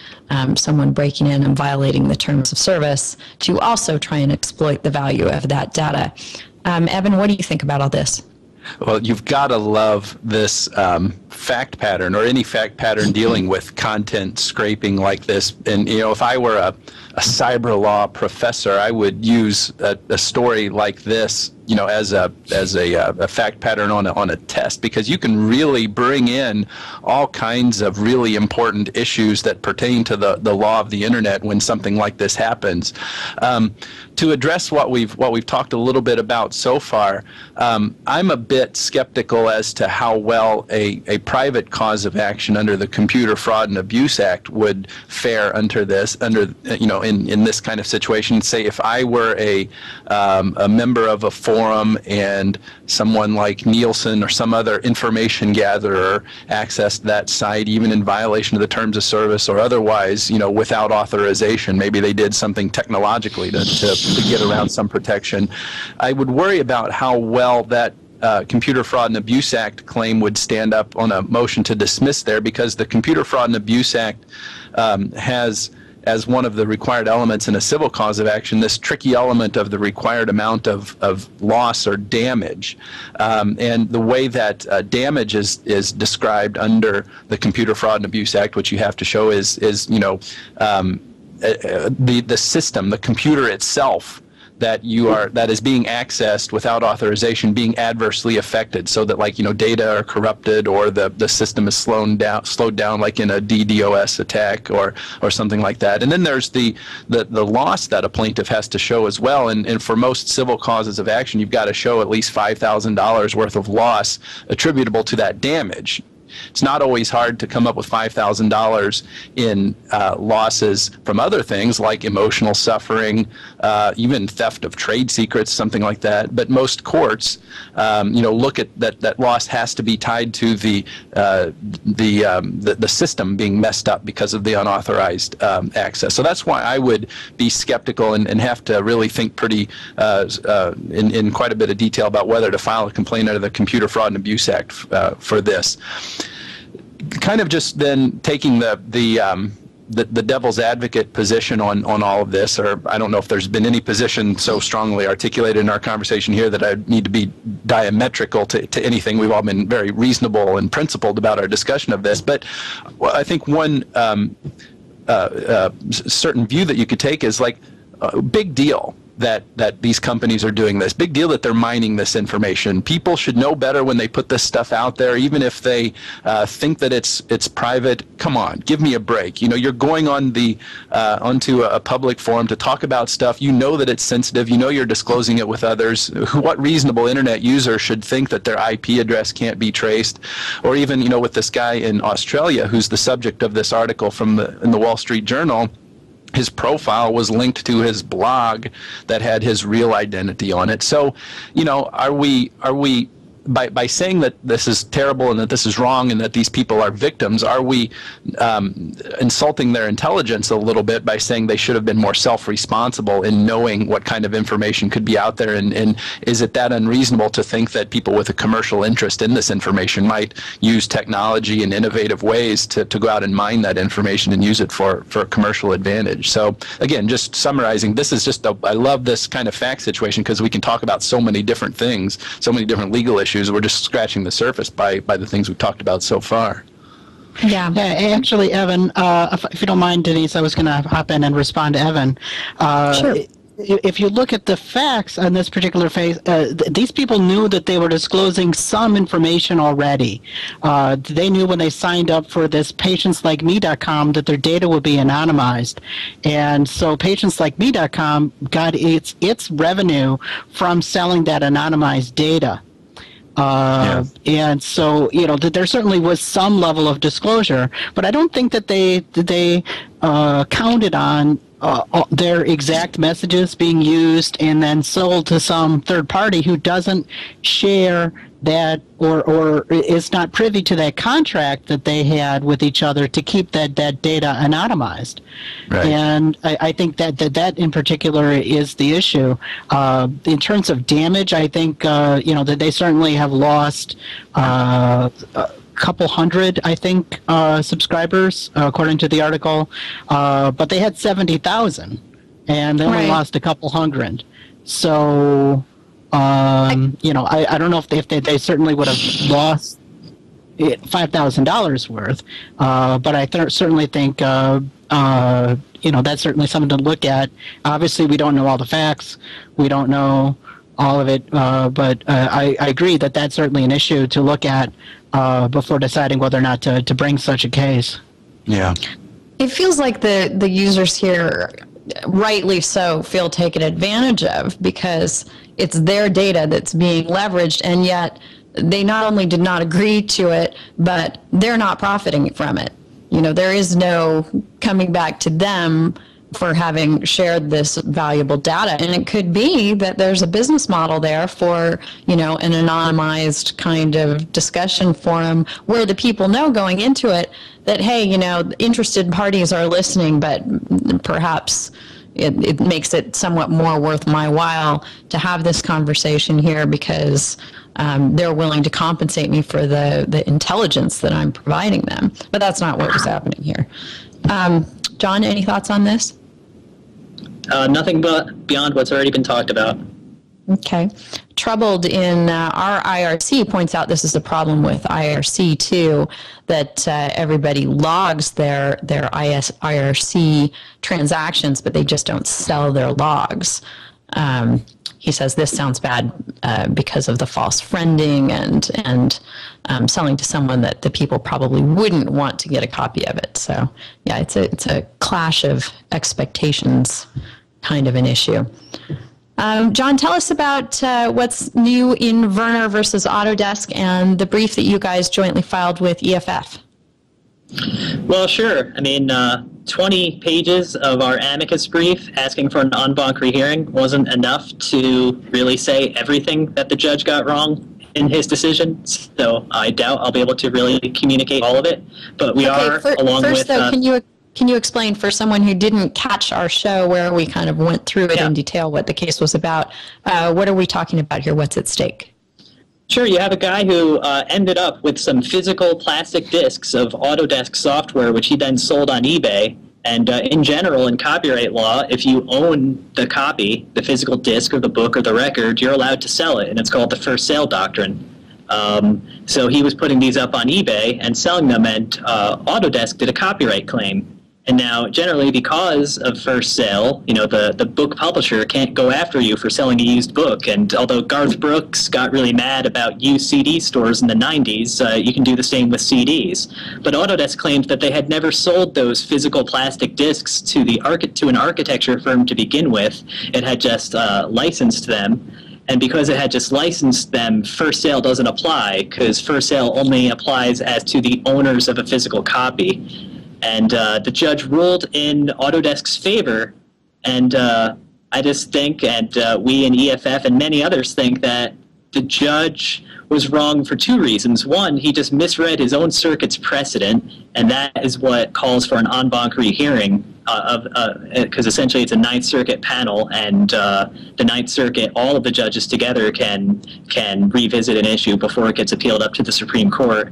someone breaking in and violating the terms of service to also try and exploit the value of that data. Evan, what do you think about all this? Well, you've got to love this fact pattern, or any fact pattern dealing with content scraping like this. And, if I were a cyber law professor, I would use a story like this, as a fact pattern on a test, because you can really bring in all kinds of really important issues that pertain to the law of the internet when something like this happens. To address what we've talked a little bit about so far, I'm a bit skeptical as to how well a private cause of action under the Computer Fraud and Abuse Act would fare in this kind of situation. Say if I were a member of a forum and someone like Nielsen or some other information gatherer accessed that site, even in violation of the terms of service or otherwise, without authorization. Maybe they did something technologically to get around some protection. I would worry about how well that Computer Fraud and Abuse Act claim would stand up on a motion to dismiss there, because the Computer Fraud and Abuse Act has as one of the required elements in a civil cause of action, this tricky element of the required amount of loss or damage. And the way that damage is described under the Computer Fraud and Abuse Act, which you have to show is the system, the computer itself, that is being accessed without authorization being adversely affected, so that data are corrupted or the system is slowed down like in a DDoS attack or something like that. And then there's the loss that a plaintiff has to show as well. And for most civil causes of action, you've got to show at least $5,000 worth of loss attributable to that damage. It's not always hard to come up with $5,000 in losses from other things like emotional suffering, even theft of trade secrets, something like that. But most courts, look at that loss has to be tied to the system being messed up because of the unauthorized access. So that's why I would be skeptical and have to really think pretty in quite a bit of detail about whether to file a complaint under the Computer Fraud and Abuse Act for this. Kind of just then taking the devil's advocate position on all of this, or I don't know if there's been any position so strongly articulated in our conversation here that I need to be diametrical to anything. We've all been very reasonable and principled about our discussion of this, but I think one certain view that you could take is like a big deal that these companies are doing this. Big deal that they're mining this information. People should know better when they put this stuff out there, even if they think that it's private. Come on, give me a break. You're going on onto a public forum to talk about stuff. You know that it's sensitive. You know you're disclosing it with others. What reasonable internet user should think that their IP address can't be traced? Or even, with this guy in Australia who's the subject of this article in the Wall Street Journal. His profile was linked to his blog that had his real identity on it. So, are we by saying that this is terrible and that this is wrong and that these people are victims, are we insulting their intelligence a little bit by saying they should have been more self-responsible in knowing what kind of information could be out there? And is it that unreasonable to think that people with a commercial interest in this information might use technology in innovative ways to go out and mine that information and use it for commercial advantage? So again, just summarizing, this is just I love this kind of fact situation because we can talk about so many different things, so many different legal issues. We're just scratching the surface by the things we've talked about so far. Yeah, actually, Evan, if you don't mind, Denise, I was going to hop in and respond to Evan. Sure. If you look at the facts on this particular phase, these people knew that they were disclosing some information already. They knew when they signed up for this patientslikeme.com that their data would be anonymized. And so patientslikeme.com got its revenue from selling that anonymized data. And so, there certainly was some level of disclosure, but I don't think that they counted on their exact messages being used and then sold to some third party who doesn't share that or is not privy to that contract that they had with each other to keep that data anonymized. Right. And I think that in particular is the issue. In terms of damage, I think that they certainly have lost a couple hundred, I think, subscribers, according to the article, but they had 70,000, and they only lost a couple hundred. So, I don't know if they certainly would have lost $5,000 worth, but I certainly think that's certainly something to look at. Obviously, we don't know all the facts. We don't know all of it, but I agree that that's certainly an issue to look at before deciding whether or not to bring such a case. Yeah. It feels like the users here, rightly so, feel taken advantage of because it's their data that's being leveraged, and yet they not only did not agree to it, but they're not profiting from it. There is no coming back to them for having shared this valuable data. And it could be that there's a business model there for, an anonymized kind of discussion forum where the people know going into it that, hey, interested parties are listening, but perhaps it makes it somewhat more worth my while to have this conversation here because they're willing to compensate me for the intelligence that I'm providing them. But that's not what was happening here. John, any thoughts on this? Nothing but beyond what's already been talked about. Okay. Troubled in our IRC points out this is a problem with IRC too, that everybody logs their IRC transactions, but they just don't sell their logs. He says this sounds bad because of the false friending and selling to someone that the people probably wouldn't want to get a copy of it. So yeah, it's a clash of expectations kind of an issue. John, tell us about what's new in Werner versus Autodesk and the brief that you guys jointly filed with EFF. Well, sure. I mean, 20 pages of our amicus brief asking for an en banc rehearing wasn't enough to really say everything that the judge got wrong in his decision. So I doubt I'll be able to really communicate all of it. But we are, along first, with... though, can you explain for someone who didn't catch our show where we kind of went through it in detail what the case was about? What are we talking about here? What's at stake? Sure, you have a guy who ended up with some physical plastic discs of Autodesk software, which he then sold on eBay. And in general, in copyright law, if you own the copy, the physical disc or the book or the record, you're allowed to sell it, and it's called the first sale doctrine. So he was putting these up on eBay and selling them, and Autodesk did a copyright claim. And now, generally, because of first sale, you know, the book publisher can't go after you for selling a used book. And although Garth Brooks got really mad about used CD stores in the 90s, you can do the same with CDs. But Autodesk claimed that they had never sold those physical plastic discs to an architecture firm to begin with. It had just licensed them. And because it had just licensed them, first sale doesn't apply, because first sale only applies as to the owners of a physical copy. And the judge ruled in Autodesk's favor, and I just think, and we in EFF and many others think, that the judge was wrong for two reasons. One, he just misread his own circuit's precedent, and that is what calls for an en banc rehearing, because essentially it's a Ninth Circuit panel, and the Ninth Circuit, all of the judges together can revisit an issue before it gets appealed up to the Supreme Court.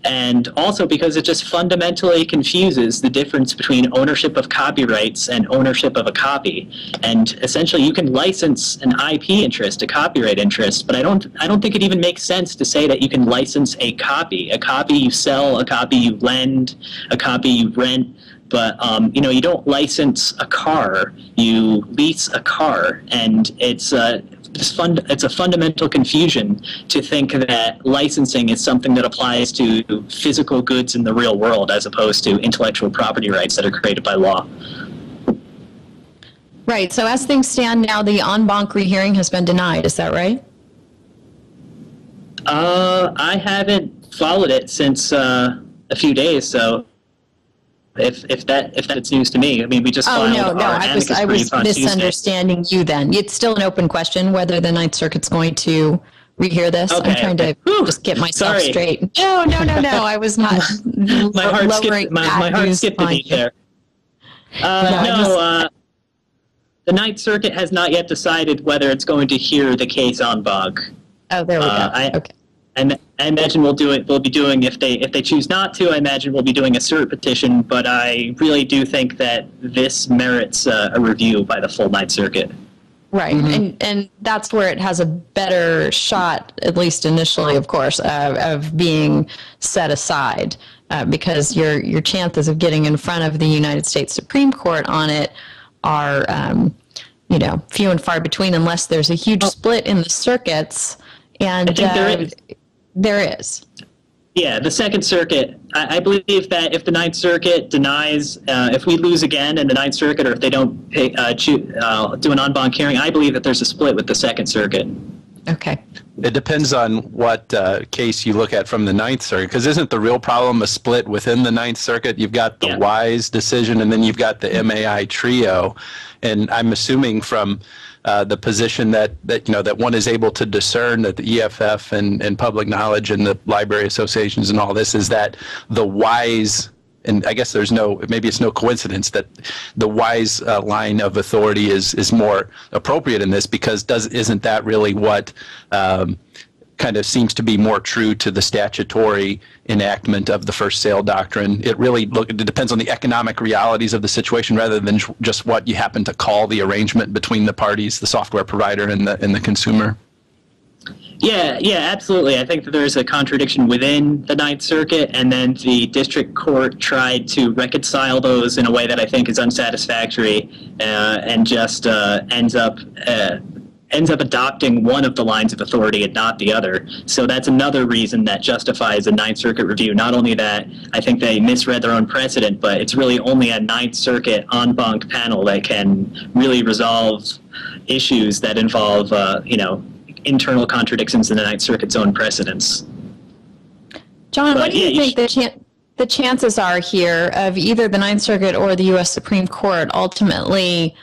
And also because it just fundamentally confuses the difference between ownership of copyrights and ownership of a copy. And essentially you can license an IP interest, a copyright interest, but I don't think it even makes sense to say that you can license a copy. A copy you sell, a copy you lend, a copy you rent. But you know, you don't license a car, you lease a car, and it's a fundamental confusion to think that licensing is something that applies to physical goods in the real world as opposed to intellectual property rights that are created by law. Right. So as things stand now, the en banc rehearing has been denied. Is that right? I haven't followed it since a few days, so if that's news to me. I mean, we just filed our amicus brief on Tuesday. I was misunderstanding you then. It's still an open question whether the Ninth Circuit's going to rehear this. Okay. I'm trying to just get myself straight. No. I was not my heart skipped a beat there. The Ninth Circuit has not yet decided whether it's going to hear the case en banc. Oh, there we go. Okay. I imagine we'll be doing, if they choose not to, I imagine we'll be doing a cert petition, but I really do think that this merits a review by the full Ninth Circuit. Right, and that's where it has a better shot, at least initially, of course, of being set aside, because your chances of getting in front of the United States Supreme Court on it are, few and far between, unless there's a huge split in the circuits. And I think there is. Yeah, the Second Circuit, I believe that if the Ninth Circuit denies, if we lose again in the Ninth Circuit, or if they don't do an en banc hearing, I believe that there's a split with the Second Circuit. Okay. It depends on what case you look at from the Ninth Circuit, because isn't the real problem a split within the Ninth Circuit? You've got the Wise decision, and then you've got the MAI trio, and I'm assuming from the position that one is able to discern, that the EFF and public knowledge and the library associations and all this is that the Wise, and I guess maybe it's no coincidence that the Wise line of authority is more appropriate in this, because isn't that really what kind of seems to be more true to the statutory enactment of the first sale doctrine. It really it depends on the economic realities of the situation rather than just what you happen to call the arrangement between the parties, the software provider and the consumer. Yeah, absolutely. I think that there's a contradiction within the Ninth Circuit, and then the district court tried to reconcile those in a way that I think is unsatisfactory, and just ends up adopting one of the lines of authority and not the other. So that's another reason that justifies a Ninth Circuit review. Not only that, I think they misread their own precedent, but it's really only a Ninth Circuit en banc panel that can really resolve issues that involve, internal contradictions in the Ninth Circuit's own precedents. John, what do you think the chances are here of either the Ninth Circuit or the U.S. Supreme Court ultimately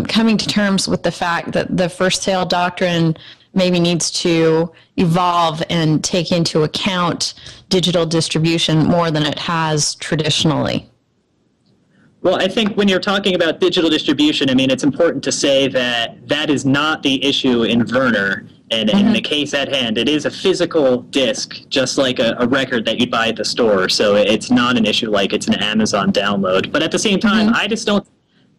coming to terms with the fact that the first sale doctrine maybe needs to evolve and take into account digital distribution more than it has traditionally? Well, I think when you're talking about digital distribution, I mean, it's important to say that that is not the issue in Werner. And in the case at hand, it is a physical disc, just like a record that you'd buy at the store. So it's not an issue like it's an Amazon download. But at the same time, I just don't...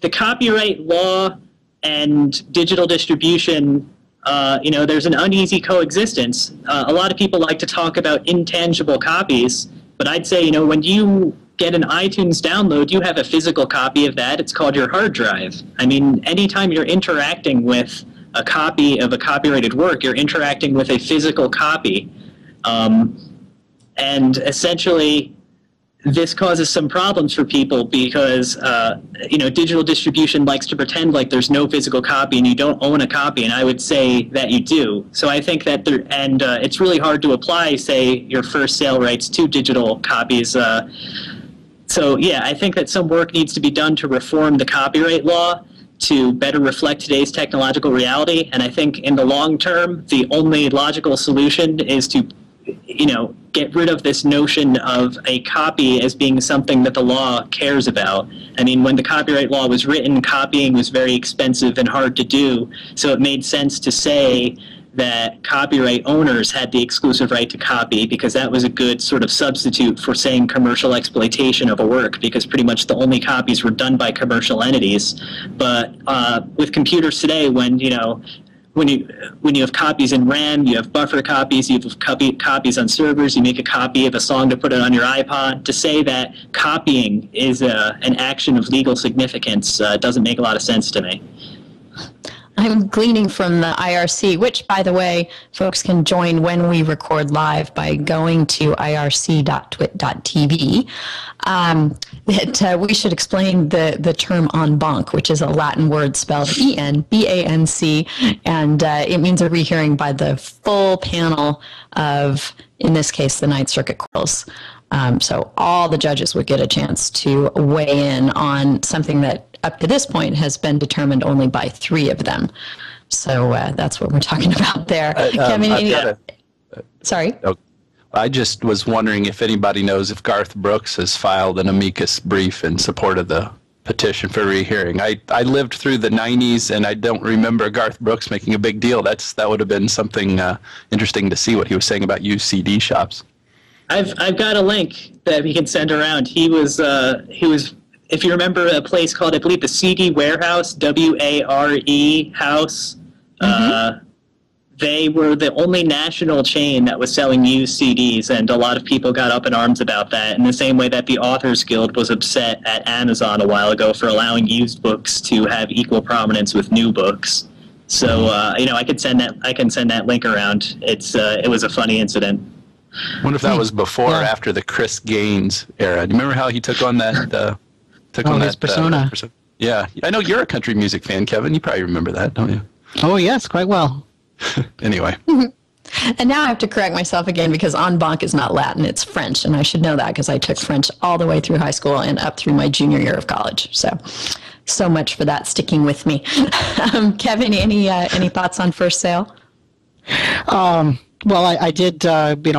The copyright law and digital distribution, there's an uneasy coexistence. A lot of people like to talk about intangible copies, but I'd say, when you get an iTunes download, you have a physical copy of that. It's called your hard drive. I mean, anytime you're interacting with a copy of a copyrighted work, you're interacting with a physical copy. And essentially, this causes some problems for people because, digital distribution likes to pretend like there's no physical copy and you don't own a copy, and I would say that you do. So I think that it's really hard to apply, say, your first sale rights to digital copies. I think that some work needs to be done to reform the copyright law to better reflect today's technological reality. And I think in the long term, the only logical solution is to, get rid of this notion of a copy as being something that the law cares about. I mean, when the copyright law was written, copying was very expensive and hard to do. So it made sense to say that copyright owners had the exclusive right to copy, because that was a good sort of substitute for saying commercial exploitation of a work, because pretty much the only copies were done by commercial entities. But with computers today, when you have copies in RAM, you have buffer copies, you have copies on servers, you make a copy of a song to put it on your iPod. To say that copying is an action of legal significance doesn't make a lot of sense to me. I'm gleaning from the IRC, which, by the way, folks can join when we record live by going to irc.twit.tv, that we should explain the term en banc, which is a Latin word spelled E-N-B-A-N-C, and it means a rehearing by the full panel of, in this case, the Ninth Circuit courts. So all the judges would get a chance to weigh in on something that up to this point has been determined only by 3 of them. So that's what we're talking about there. Kevin, sorry? I just was wondering if anybody knows if Garth Brooks has filed an amicus brief in support of the petition for rehearing. I lived through the 90s, and I don't remember Garth Brooks making a big deal. That would have been something interesting to see what he was saying about used CD shops. I've got a link that we can send around. He was if you remember a place called, I believe, the CD Warehouse, W-A-R-E House. They were the only national chain that was selling used CDs, and a lot of people got up in arms about that, in the same way that the Authors Guild was upset at Amazon a while ago for allowing used books to have equal prominence with new books. So, I can send that link around. It was a funny incident. I wonder if that was before or after the Chris Gaines era. Do you remember how he took on that? His persona. Yeah, I know you're a country music fan, Kevin. You probably remember that, don't you? Oh yes, quite well. Anyway. And now I have to correct myself again, because en banc is not Latin, it's French, and I should know that because I took French all the way through high school and up through my junior year of college. So much for that sticking with me. Kevin, any thoughts on first sale? Well, I did,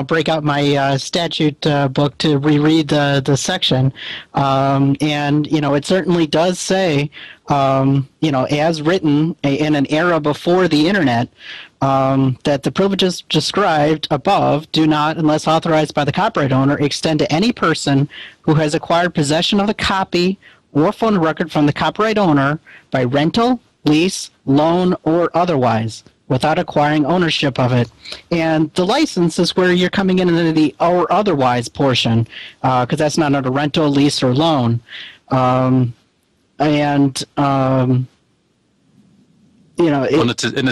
break out my statute book to reread the section, and it certainly does say, as written in an era before the internet, that the privileges described above do not, unless authorized by the copyright owner, extend to any person who has acquired possession of the copy or phone record from the copyright owner by rental, lease, loan, or otherwise, without acquiring ownership of it. And the license is where you're coming into the or otherwise portion, because that's not under rental, lease, or loan. It's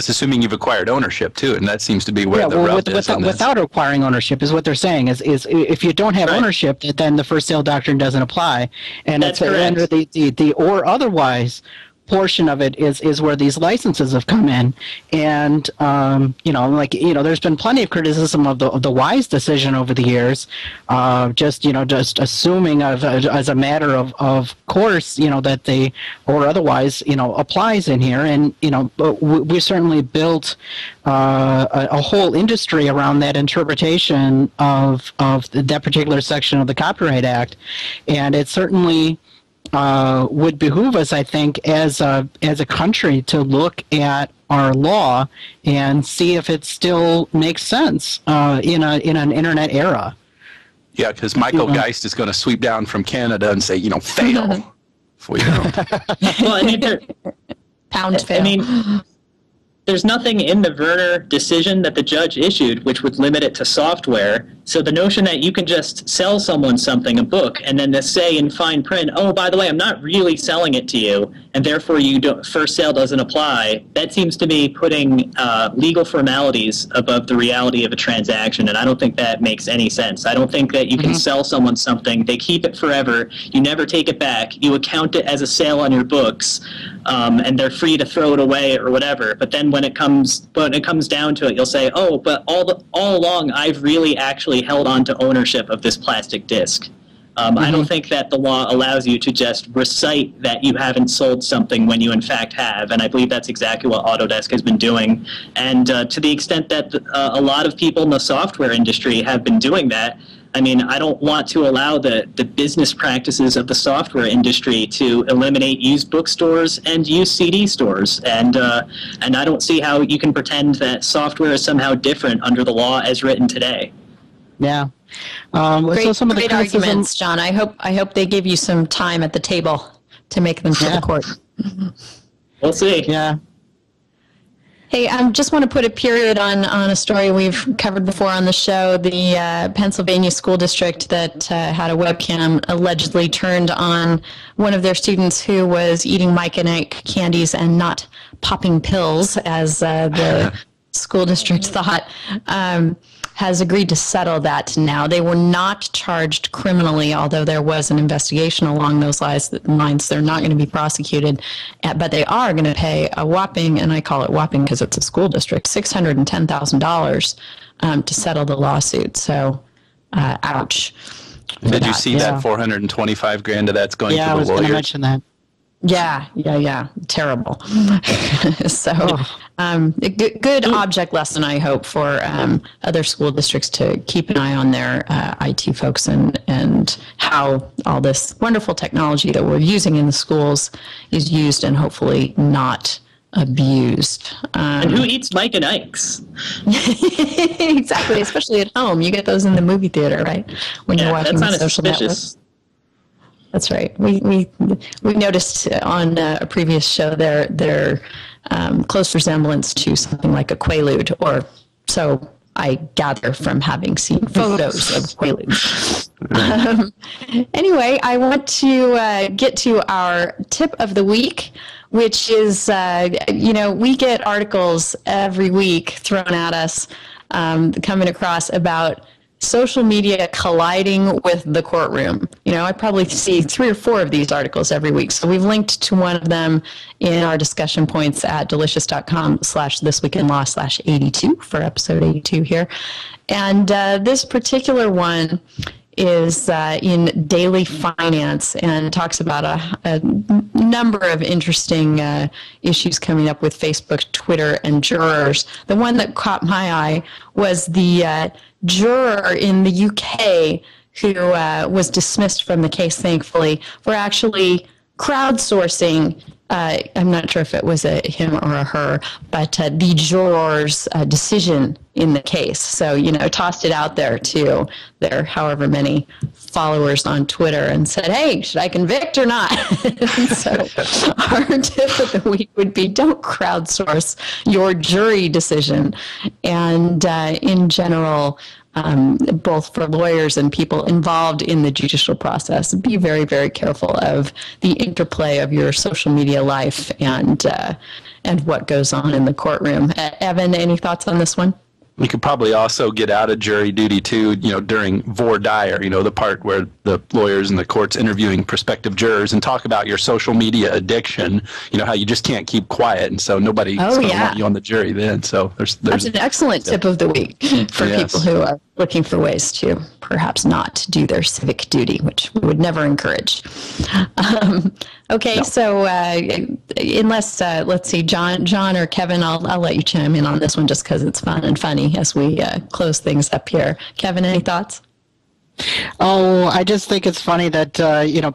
assuming you've acquired ownership too, and that seems to be where the rub is. Without acquiring ownership is what they're saying. Is if you don't have ownership, then the first sale doctrine doesn't apply, and that's it's under the or otherwise portion of it is where these licenses have come in, and there's been plenty of criticism of the Wise decision over the years, just assuming as a matter of course, that the or otherwise applies in here, and we certainly built a whole industry around that interpretation of that particular section of the Copyright Act, and it certainly would behoove us, I think, as a country to look at our law and see if it still makes sense in an internet era. Yeah, because Michael Geist is going to sweep down from Canada and say, fail. Well, Pound fail. I mean, there's nothing in the Werner decision that the judge issued which would limit it to software. So the notion that you can just sell someone something, a book, and then to say in fine print, oh, by the way, I'm not really selling it to you, and therefore first sale doesn't apply, that seems to me putting legal formalities above the reality of a transaction, and I don't think that makes any sense. I don't think that you can sell someone something, they keep it forever, you never take it back, you account it as a sale on your books, and they're free to throw it away or whatever. But then when it comes down to it, you'll say, oh, but all along I've really actually held on to ownership of this plastic disc. I don't think that the law allows you to just recite that you haven't sold something when you in fact have, and I believe that's exactly what Autodesk has been doing. And to the extent that a lot of people in the software industry have been doing that, I mean, I don't want to allow the business practices of the software industry to eliminate used bookstores and used CD stores. And I don't see how you can pretend that software is somehow different under the law as written today. Yeah. Great arguments, John. I hope they give you some time at the table to make them to the court. We'll see. Yeah. Hey, I just want to put a period on a story we've covered before on the show. The Pennsylvania school district that had a webcam allegedly turned on one of their students who was eating Mike and Ike candies and not popping pills, as the school district thought, has agreed to settle that now. They were not charged criminally, although there was an investigation along those lines. They're not going to be prosecuted, but they are going to pay a whopping, and I call it whopping because it's a school district, $610,000 to settle the lawsuit. So, ouch. Did you see that $425,000 of that's going to the lawyers? Yeah, I was going to mention that. Yeah. Terrible. So, good object lesson, I hope, for other school districts to keep an eye on their IT folks and how all this wonderful technology that we're using in the schools is used and hopefully not abused. And who eats Mike and Ike's? Exactly, especially at home. You get those in the movie theater, right? When you're watching the social networks. That's right. We noticed on a previous show their close resemblance to something like a Quaalude, or so I gather from having seen photos of Quaaludes. Anyway, I want to get to our tip of the week, which is, we get articles every week thrown at us coming across about social media colliding with the courtroom. I probably see 3 or 4 of these articles every week. So we've linked to one of them in our discussion points at delicious.com/thisweekinlaw/82 for episode 82 here. And this particular one is in Daily Finance and talks about a number of interesting issues coming up with Facebook, Twitter, and jurors. The one that caught my eye was the juror in the UK who was dismissed from the case, thankfully, for actually crowdsourcing. I'm not sure if it was a him or a her, but the juror's decision in the case. So, tossed it out there to their however many followers on Twitter and said, hey, should I convict or not? So our tip of the week would be don't crowdsource your jury decision. And in general, both for lawyers and people involved in the judicial process, be very, very careful of the interplay of your social media life and what goes on in the courtroom. Evan, any thoughts on this one? You could probably also get out of jury duty too, during voir dire, the part where the lawyers and the court's interviewing prospective jurors and talk about your social media addiction, how you just can't keep quiet. And so nobody's going to want you on the jury then. So that's an excellent tip of the week for people who are looking for ways to perhaps not do their civic duty, which we would never encourage. So unless, let's see, John or Kevin, I'll let you chime in on this one just because it's fun and funny as we close things up here. Kevin, any thoughts? Oh, I just think it's funny that,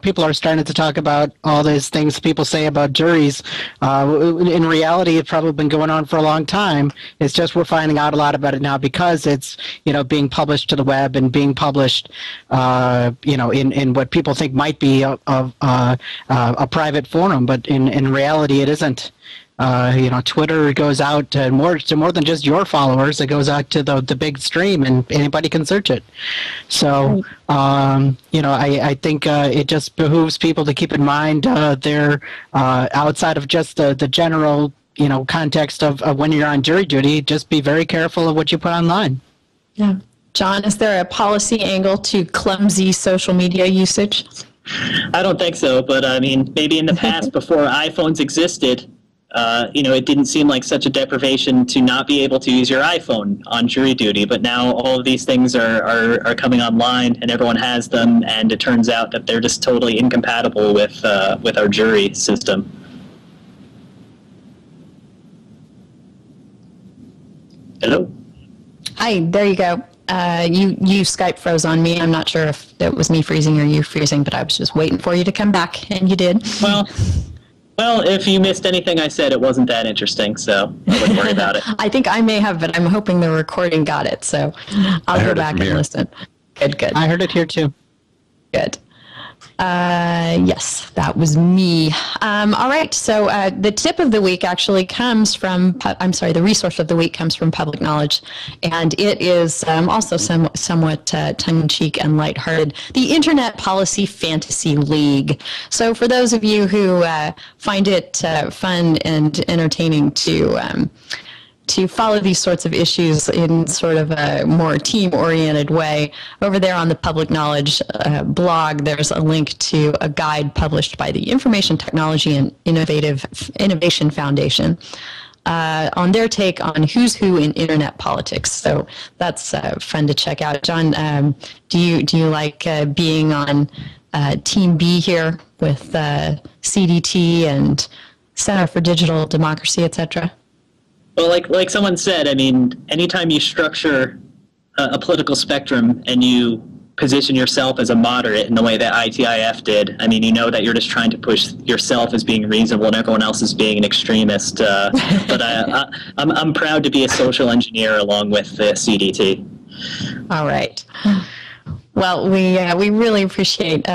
people are starting to talk about all these things people say about juries. In reality, it's probably been going on for a long time. It's just we're finding out a lot about it now because it's, being published to the web and being published, in what people think might be a private forum, but in reality, it isn't. Twitter goes out to more than just your followers. It goes out to the big stream, and anybody can search it. So, I think it just behooves people to keep in mind they're outside of just the general, context of when you're on jury duty. Just be very careful of what you put online. Yeah. John, is there a policy angle to clumsy social media usage? I don't think so, but I mean, maybe in the past before iPhones existed, it didn't seem like such a deprivation to not be able to use your iPhone on jury duty. But now all of these things are coming online and everyone has them. And it turns out that they're just totally incompatible with our jury system. Hello? Hi, there you go. You Skype froze on me. I'm not sure if it was me freezing or you freezing, but I was just waiting for you to come back, and you did. Well, if you missed anything I said, it wasn't that interesting, so I wouldn't worry about it. I think I may have, but I'm hoping the recording got it, so I'll go back and listen. Good. I heard it here, too. Good. Yes, that was me. All right, so the tip of the week actually comes from, the resource of the week comes from Public Knowledge, and it is also somewhat tongue-in-cheek and lighthearted, the Internet Policy Fantasy League. So for those of you who find it fun and entertaining to follow these sorts of issues in sort of a more team-oriented way, over there on the Public Knowledge blog, there's a link to a guide published by the Information Technology and Innovation Foundation on their take on who's who in Internet politics. So that's fun to check out. John, do you like being on Team B here with CDT and Center for Digital Democracy, etc.? Well, like someone said, I mean, anytime you structure a political spectrum and you position yourself as a moderate in the way that ITIF did, I mean, that you're just trying to push yourself as being reasonable and everyone else as being an extremist. But I'm proud to be a social engineer along with the CDT. All right. Well, we really appreciate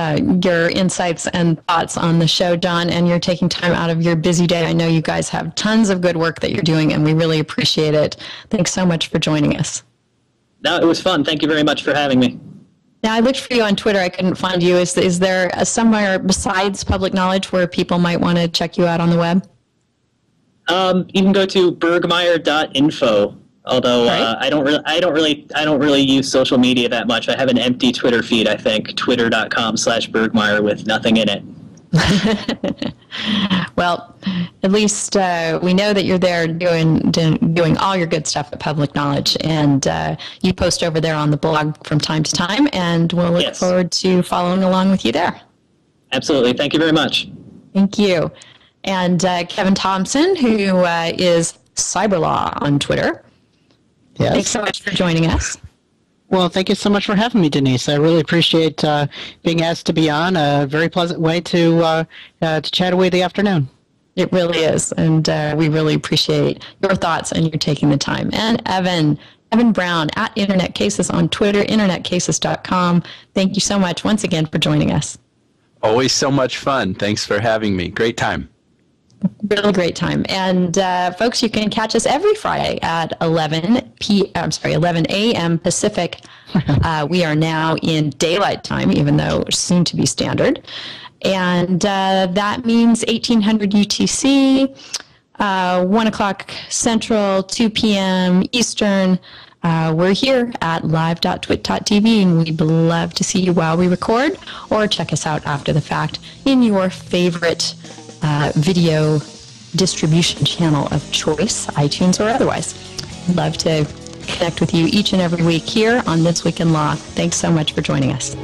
your insights and thoughts on the show, John, and you're taking time out of your busy day. I know you guys have tons of good work that you're doing, and we really appreciate it. Thanks so much for joining us. No, it was fun. Thank you very much for having me. Now, I looked for you on Twitter. I couldn't find you. Is there somewhere besides Public Knowledge where people might want to check you out on the web? You can go to bergmayer.info. Although I don't really use social media that much. I have an empty Twitter feed, I think, twitter.com/Bergmayer with nothing in it. Well, at least we know that you're there doing all your good stuff at Public Knowledge, and you post over there on the blog from time to time, and we'll look forward to following along with you there. Absolutely. Thank you very much. Thank you. And Kevin Thompson, who is Cyberlaw on Twitter. Yes. Thanks so much for joining us. Well, thank you so much for having me, Denise. I really appreciate being asked to be on. A very pleasant way to chat away the afternoon. It really is, and we really appreciate your thoughts and your taking the time. And Evan Brown at Internet Cases on Twitter, internetcases.com. Thank you so much once again for joining us. Always so much fun. Thanks for having me. Great time. Really great time. And folks, you can catch us every Friday at 11 a.m. Pacific. We are now in daylight time, even though soon to be standard. And that means 1800 UTC, 1 o'clock Central, 2 p.m. Eastern. We're here at live.twit.tv, and we'd love to see you while we record, or check us out after the fact in your favorite video distribution channel of choice, iTunes or otherwise. Love to connect with you each and every week here on This Week in Law. Thanks so much for joining us.